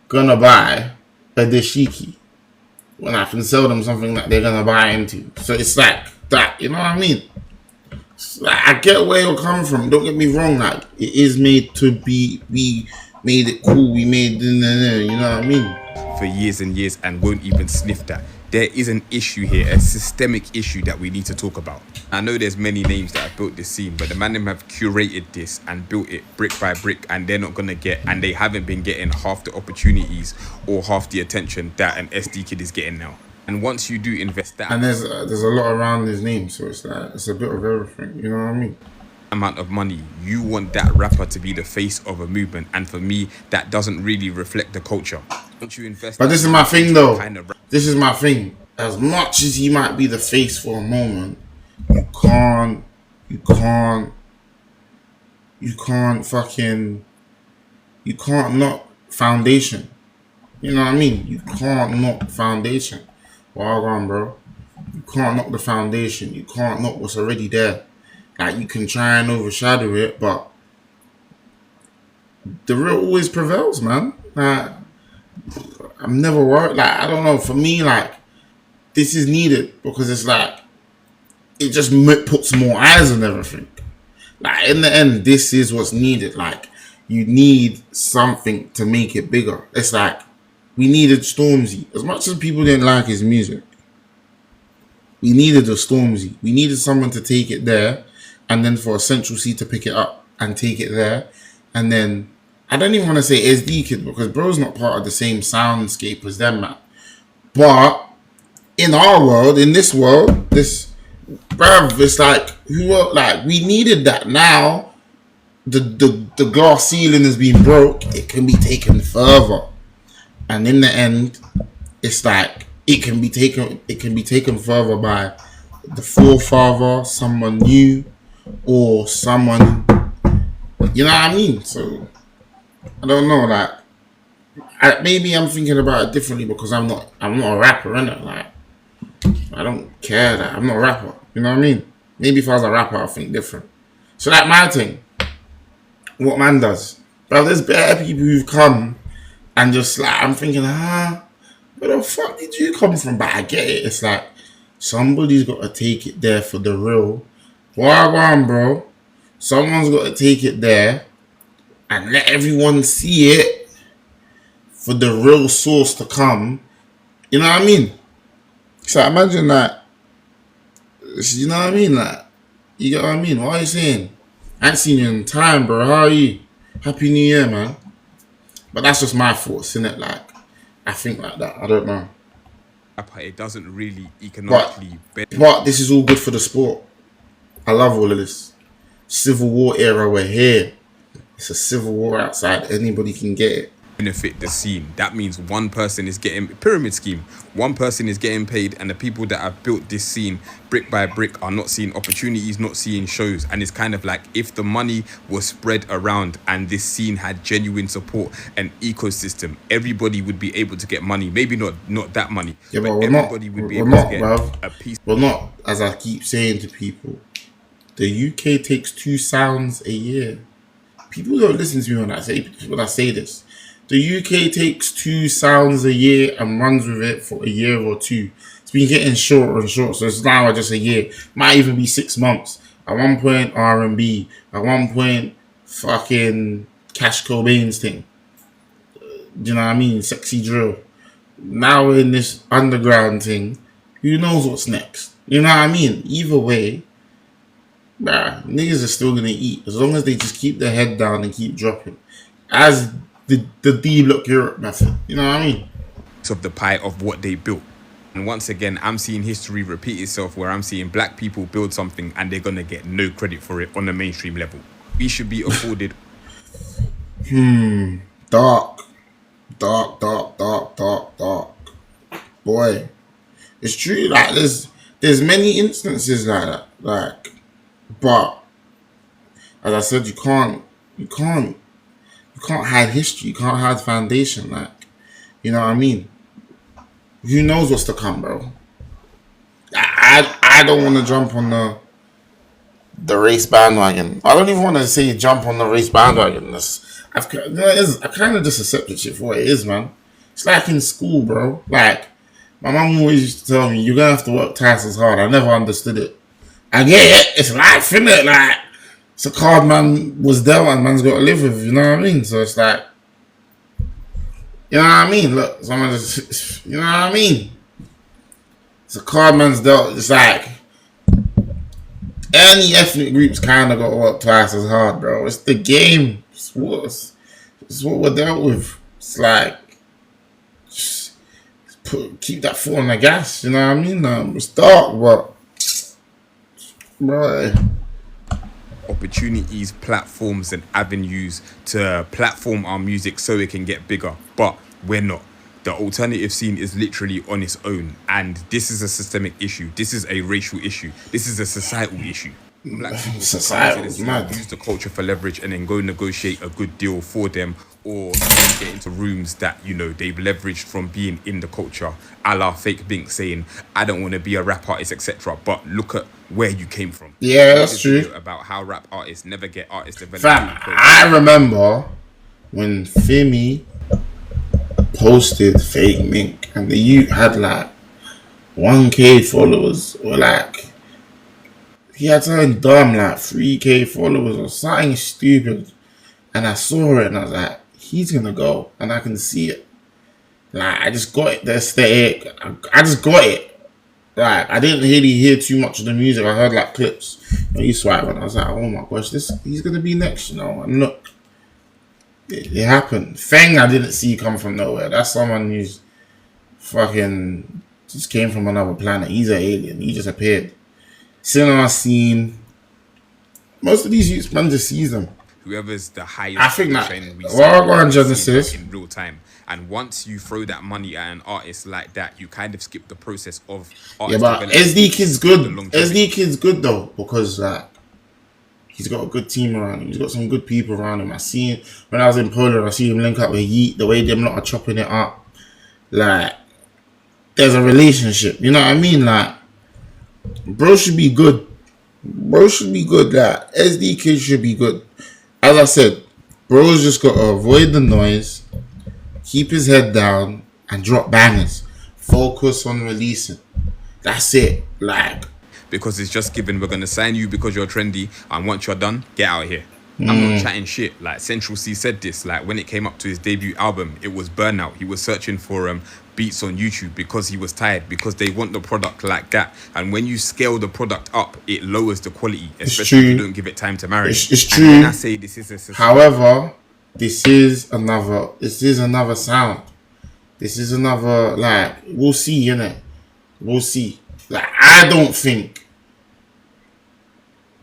gonna buy a dashiki when I can sell them something that they're gonna buy into? So it's like that, you know what I mean? Like, I get where you're coming from. Don't get me wrong. Like, it is made to be. We made it cool. We made, you know what I mean? For years and years and won't even sniff that. There is an issue here, a systemic issue that we need to talk about. I know there's many names that have built this scene, but the man them have curated this and built it brick by brick, and they're not gonna get, and they haven't been getting half the opportunities or half the attention that an EsDeeKid is getting now. And once you do invest that, and there's a lot around his name, so it's like it's a bit of everything. You know what I mean? Amount of money, you want that rapper to be the face of a movement, and for me, that doesn't really reflect the culture. Once you invest, but this is my thing, though. This is my thing. As much as he might be the face for a moment, you can't knock foundation. You know what I mean? You can't knock foundation. Well gone, bro. You can't knock the foundation. You can't knock what's already there. Like, you can try and overshadow it, but the real always prevails, man. Like, I'm never worried. Like, I don't know. For me, like, this is needed because it's like, it just puts more eyes on everything. Like, in the end, this is what's needed. Like, you need something to make it bigger. It's like, we needed Stormzy. As much as people didn't like his music, we needed a Stormzy. We needed someone to take it there, and then for a Central C to pick it up and take it there. And then, I don't even want to say EsDeeKid, because bro's not part of the same soundscape as them, man. But in our world, in this world, bruv, it's like, we needed that. Now the glass ceiling has been broke. It can be taken further, and in the end, it's like it can be taken further by the forefather, someone new, or someone, you know what I mean? So I don't know, like, maybe I'm thinking about it differently because I'm not a rapper, innit? Like, I don't care that I'm not a rapper. You know what I mean? Maybe if I was a rapper, I'd think different. So like my thing, what man does, bro, there's better people who've come and just like, I'm thinking, where the fuck did you come from? But I get it. It's like, somebody's got to take it there for the real. Wagwan, bro. Someone's got to take it there and let everyone see it for the real source to come. You know what I mean? So imagine that. You know what I mean? Like, you get what I mean? What are you saying? I ain't seen you in time, bro. How are you? Happy New Year, man. But that's just my thoughts, innit? Like, I think like that. I don't know. It doesn't really economically but this is all good for the sport. I love all of this. Civil War era, we're here. It's a civil war outside. Anybody can get it. Benefit the scene. That means one person is getting pyramid scheme. One person is getting paid, and the people that have built this scene brick by brick are not seeing opportunities, not seeing shows. And it's kind of like if the money was spread around and this scene had genuine support and ecosystem, everybody would be able to get money. Maybe not that money, yeah, but we're everybody not, would be we're able not, to get bruv. a piece. We're not, as I keep saying to people, the UK takes 2 sounds a year. People don't listen to me when I say this. The UK takes 2 sounds a year and runs with it for a year or 2. It's been getting shorter and shorter, so it's now just a year. Might even be 6 months. At one point, R&B. At one point, fucking Cash Cobain's thing. Do you know what I mean? Sexy drill. Now we're in this underground thing. Who knows what's next? You know what I mean? Either way, niggas are still gonna eat as long as they just keep their head down and keep dropping. As the D-Block Europe method. You know what I mean? Of the pie of what they built. And once again, I'm seeing history repeat itself where I'm seeing black people build something and they're gonna get no credit for it on the mainstream level. We should be afforded. Dark. Boy. It's true, like there's many instances like that. Like, but as I said, you can't hide history. You can't hide foundation. Like, you know what I mean? Who knows what's to come, bro? I don't want to jump on the race bandwagon. I don't even want to say jump on the race bandwagon. I kind of just accept the shit for what it is, man. It's like in school, bro. Like, my mum always used to tell me, you're going to have to work twice as hard. I never understood it. I get it. It's life, innit? Like, it's a card man was dealt and man's got to live with, you know what I mean? So it's like, you know what I mean? Look, someone just, you know what I mean? It's a card man's dealt. It's like, any ethnic groups kind of got to work twice as hard, bro. It's the game. It's what we're dealt with. It's like, just keep that foot on the gas, you know what I mean? It's dark, but, bro. Opportunities, platforms, and avenues to platform our music so it can get bigger, but we're not. The alternative scene is literally on its own, and this is a systemic issue. This is a racial issue. This is a societal issue. Black people use the culture for leverage and then go negotiate a good deal for them, or get into rooms that, you know, they've leveraged from being in the culture, a la Fake Bink saying, I don't want to be a rap artist, etc. But look at where you came from. Yeah, that's true. About how rap artists never get artist development. Fam, I remember when Fimi posted Fake Mink and the youth had like 1K followers, or like he had something dumb like 3K followers or something stupid, and I saw it and I was like, he's gonna go, and I can see it. Like, I just got it, the aesthetic. I just got it. Like, I didn't really hear too much of the music. I heard like clips. And he swiped and I was like, oh my gosh, he's gonna be next, you know. And look, it happened. Feng, I didn't see come from nowhere. That's someone who's fucking just came from another planet. He's an alien. He just appeared. Cinema scene. Most of these youths, man, just sees them. Whoever's the highest, I think that Genesis in real time. And once you throw that money at an artist like that, you kind of skip the process of artist. Yeah, but EsDeeKid's good. EsDeeKid's good though, because he's got a good team around him. He's got some good people around him. I seen when I was in Poland, I see him link up with Yeet. The way them lot are chopping it up, like there's a relationship. You know what I mean? Like, bro should be good. Bro should be good. That EsDeeKid should be good. As I said, bro's just got to avoid the noise, keep his head down, and drop bangers. Focus on releasing. That's it. Like, because it's just given we're gonna sign you because you're trendy, and once you're done, get out of here. I'm not chatting shit. Like Central C said this. Like when it came up to his debut album, it was burnout. He was searching for beats on YouTube because he was tired, because they want the product like that. And when you scale the product up, it lowers the quality, especially if you don't give it time to marry. It's true. And when I say this is a system, however, this is another sound. This is another, like, we'll see, innit? We'll see. Like, I don't think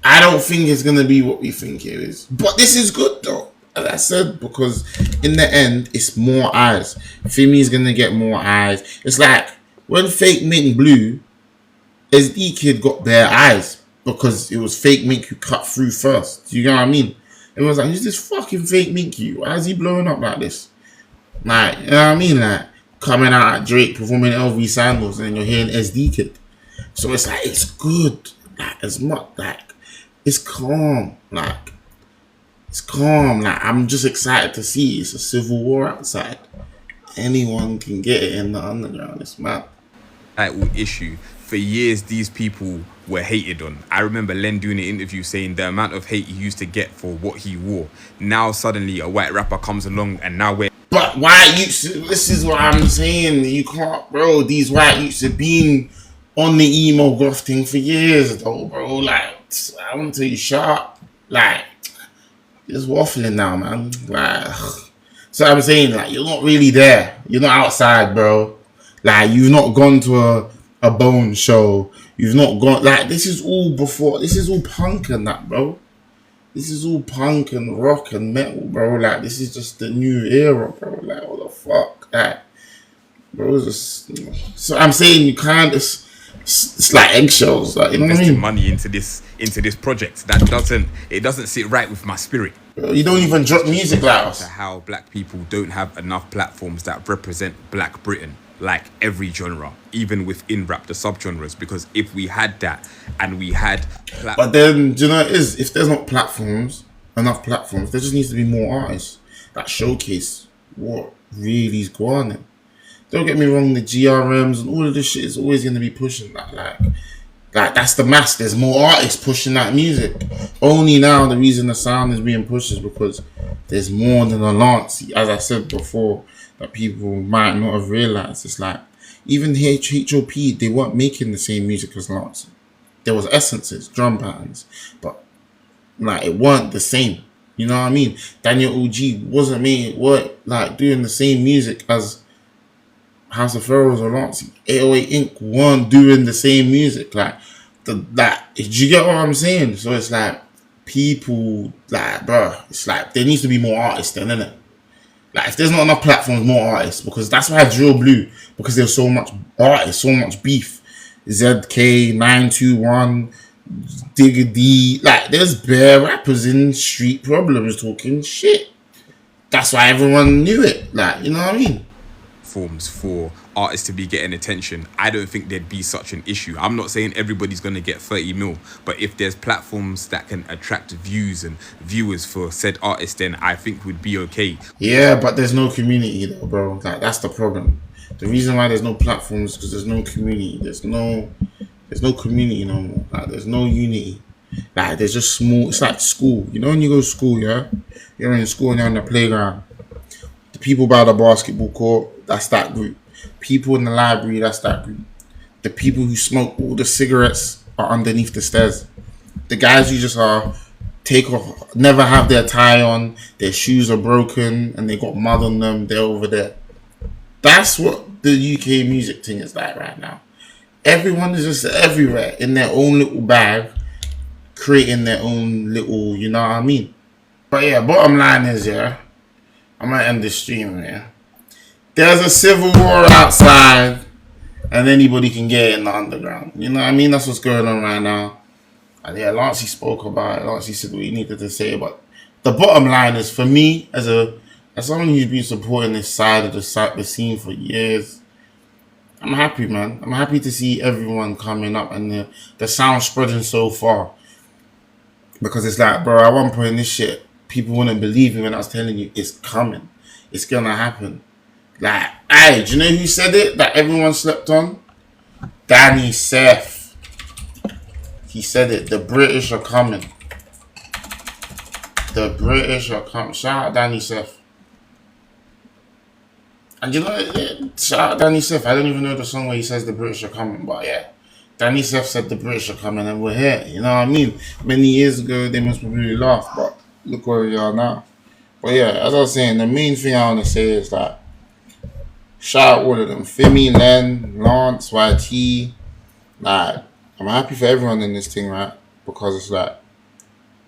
it's gonna be what we think it is. But this is good though, as I said, because in the end, it's more eyes. Fimi's gonna get more eyes. It's like when Fake Mink blew, EsDeeKid got bare eyes because it was Fake Mink who cut through first. Do you know what I mean? It was like, who's this fucking Fake Minky? Why is he blowing up like this? Like, you know what I mean? Like coming out at Drake performing LV sandals, and you're hearing EsDeeKid. So it's like, it's good. Like, as much, like, it's calm. Like, it's calm. Like, I'm just excited to see it's a civil war outside. Anyone can get it in the underground. It's mad. Issue. For years, these people were hated on. I remember Len doing an interview saying the amount of hate he used to get for what he wore. Now suddenly a white rapper comes along and now we're... But white youths, this is what I'm saying. You can't, bro. These white youths have been on the emo goth thing for years, though, bro. Like, I want to tell you, sharp. Like, just waffling now, man. Like, so I'm saying, like, you're not really there. You're not outside, bro. Like, you've not gone to a Bone show. You've not gone, like, this is all before. This is all punk and that, bro. This is all punk and rock and metal, bro. Like, this is just the new era, bro. Like, what the fuck? Like, bro, just... So I'm saying you can't just... It's like eggshells, like, you know what I mean? Money into this project that doesn't sit right with my spirit. Bro, you don't even drop music like us. How black people don't have enough platforms that represent Black Britain, like every genre, even within rap, the subgenres. Because if we had that and we had, but then, do you know what it is? If there's not enough platforms, there just needs to be more artists that showcase what really is going on. Don't get me wrong, the GRMs and all of this shit is always going to be pushing that. Like that's the mass. There's more artists pushing that music. Only now the reason the sound is being pushed is because there's more than a Lancey. As I said before, that people might not have realized. It's like, even HOP, they weren't making the same music as Lancey. There was essences, drum patterns, but like it weren't the same. You know what I mean? Daniel OG wasn't doing the same music as House of Pharaohs or Lancey. 808 Inc. weren't doing the same music. Like, do you get what I'm saying? So it's like, people, like, bro, it's like, there needs to be more artists then, innit? Like, if there's not enough platforms, more artists. Because that's why Drill blew. Because there's so much artists, so much beef. ZK, 921, Digga D. Like, there's bare rappers in Street Problems talking shit. That's why everyone knew it. Like, you know what I mean? Forms for artists to be getting attention, I don't think there'd be such an issue. I'm not saying everybody's going to get 30 mil, but if there's platforms that can attract views and viewers for said artists, then I think we'd be okay. Yeah, but there's no community though, bro. Like, that's the problem. The reason why there's no platforms is because there's no community. There's no community no more. Like, there's no unity. Like, there's just small. It's like school. You know when you go to school, yeah? You're in school and you're on the playground. The people by the basketball court, that's that group. People in the library, that's that group. The people who smoke all the cigarettes are underneath the stairs. The guys who just take off, never have their tie on, their shoes are broken, and they got mud on them, they're over there. That's what the UK music thing is like right now. Everyone is just everywhere in their own little bag, creating their own little, you know what I mean? But yeah, bottom line is, yeah, I'm gonna end this stream here. There's a civil war outside, and anybody can get it in the underground. You know what I mean? That's what's going on right now. And yeah, Lancey spoke about it. Lancey said what he needed to say. But the bottom line is, for me, as someone who's been supporting this side of the scene for years, I'm happy, man. I'm happy to see everyone coming up and the sound spreading so far. Because it's like, bro, at one point in this shit, people wouldn't believe me when I was telling you it's coming. It's gonna happen. Like, hey, do you know who said it that everyone slept on? Danny Seth. He said it. The British are coming. The British are coming. Shout out Danny Seth. And you know, shout out Danny Seth. I don't even know the song where he says the British are coming, but yeah. Danny Seth said the British are coming and we're here. You know what I mean? Many years ago, they must probably laugh, but look where we are now. But yeah, as I was saying, the main thing I want to say is that shout out all of them. Fimi, Len, Lance, YT. Like, I'm happy for everyone in this thing, right? Because it's like,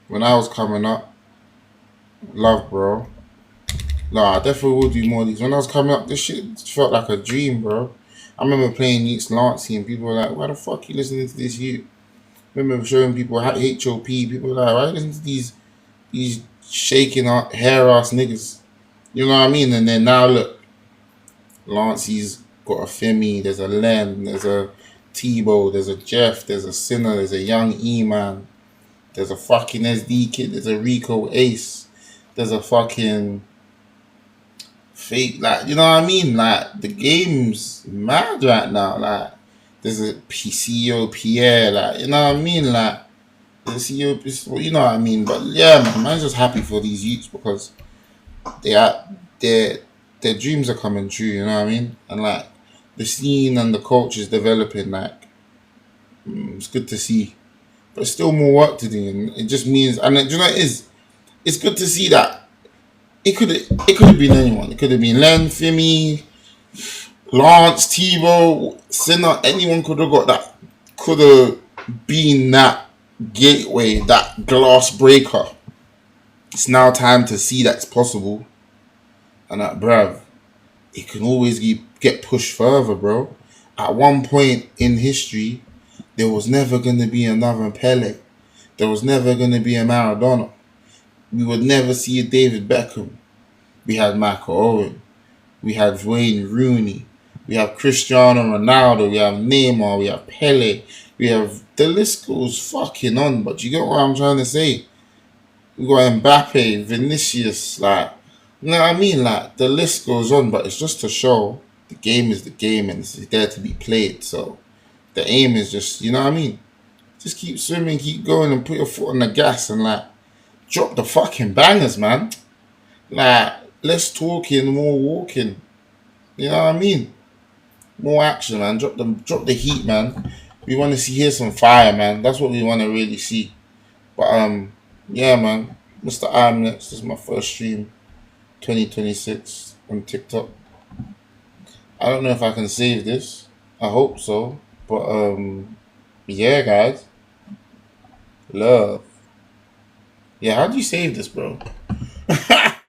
when I was coming up, love, bro. Nah, I definitely will do more of these. When I was coming up, this shit felt like a dream, bro. I remember playing Yeats Lancey and people were like, why the fuck you listening to this you? I remember showing people HOP, people were like, why you listening to these shaking out hair ass niggas? You know what I mean? And then now look, Lancey's got a Fimi, there's a Len, there's a Tebow, there's a Jeff, there's a Sinner, there's a Young E-Man, there's a fucking EsDeeKid, there's a Rico Ace, there's a fucking fake, like, you know what I mean? Like, the game's mad right now. Like, there's a CEO Pierre, like, you know what I mean? Like, the CEO, you know what I mean? But yeah, man, I'm just happy for these youths because their dreams are coming true, you know what I mean? And like, the scene and the culture is developing, like, it's good to see. But there's still more work to do, and it just means, and do you know what it is? It's good to see that it could have been anyone. It could have been Len, Fimi, Lance, Tebow, Sinner. Anyone could have got that. Could have been that gateway, that glass breaker. It's now time to see that it's possible. And that, bruv, it can always get pushed further, bro. At one point in history, there was never going to be another Pele. There was never going to be a Maradona. We would never see a David Beckham. We had Michael Owen. We had Wayne Rooney. We have Cristiano Ronaldo. We have Neymar. We have Pele. We have... The list goes fucking on. But you get what I'm trying to say? We got Mbappe, Vinicius, like... You know what I mean? Like, the list goes on, but it's just to show the game is the game and it's there to be played. So, the aim is just... You know what I mean? Just keep swimming, keep going and put your foot on the gas and, like... Drop the fucking bangers, man. Like, less talking, more walking. You know what I mean? More action, man. Drop the heat, man. We want to hear some fire, man. That's what we want to really see. But yeah, man. Mr. I'm Next. This is my first stream, 2026 on TikTok. I don't know if I can save this. I hope so. But yeah, guys. Love. Yeah, how do you save this, bro?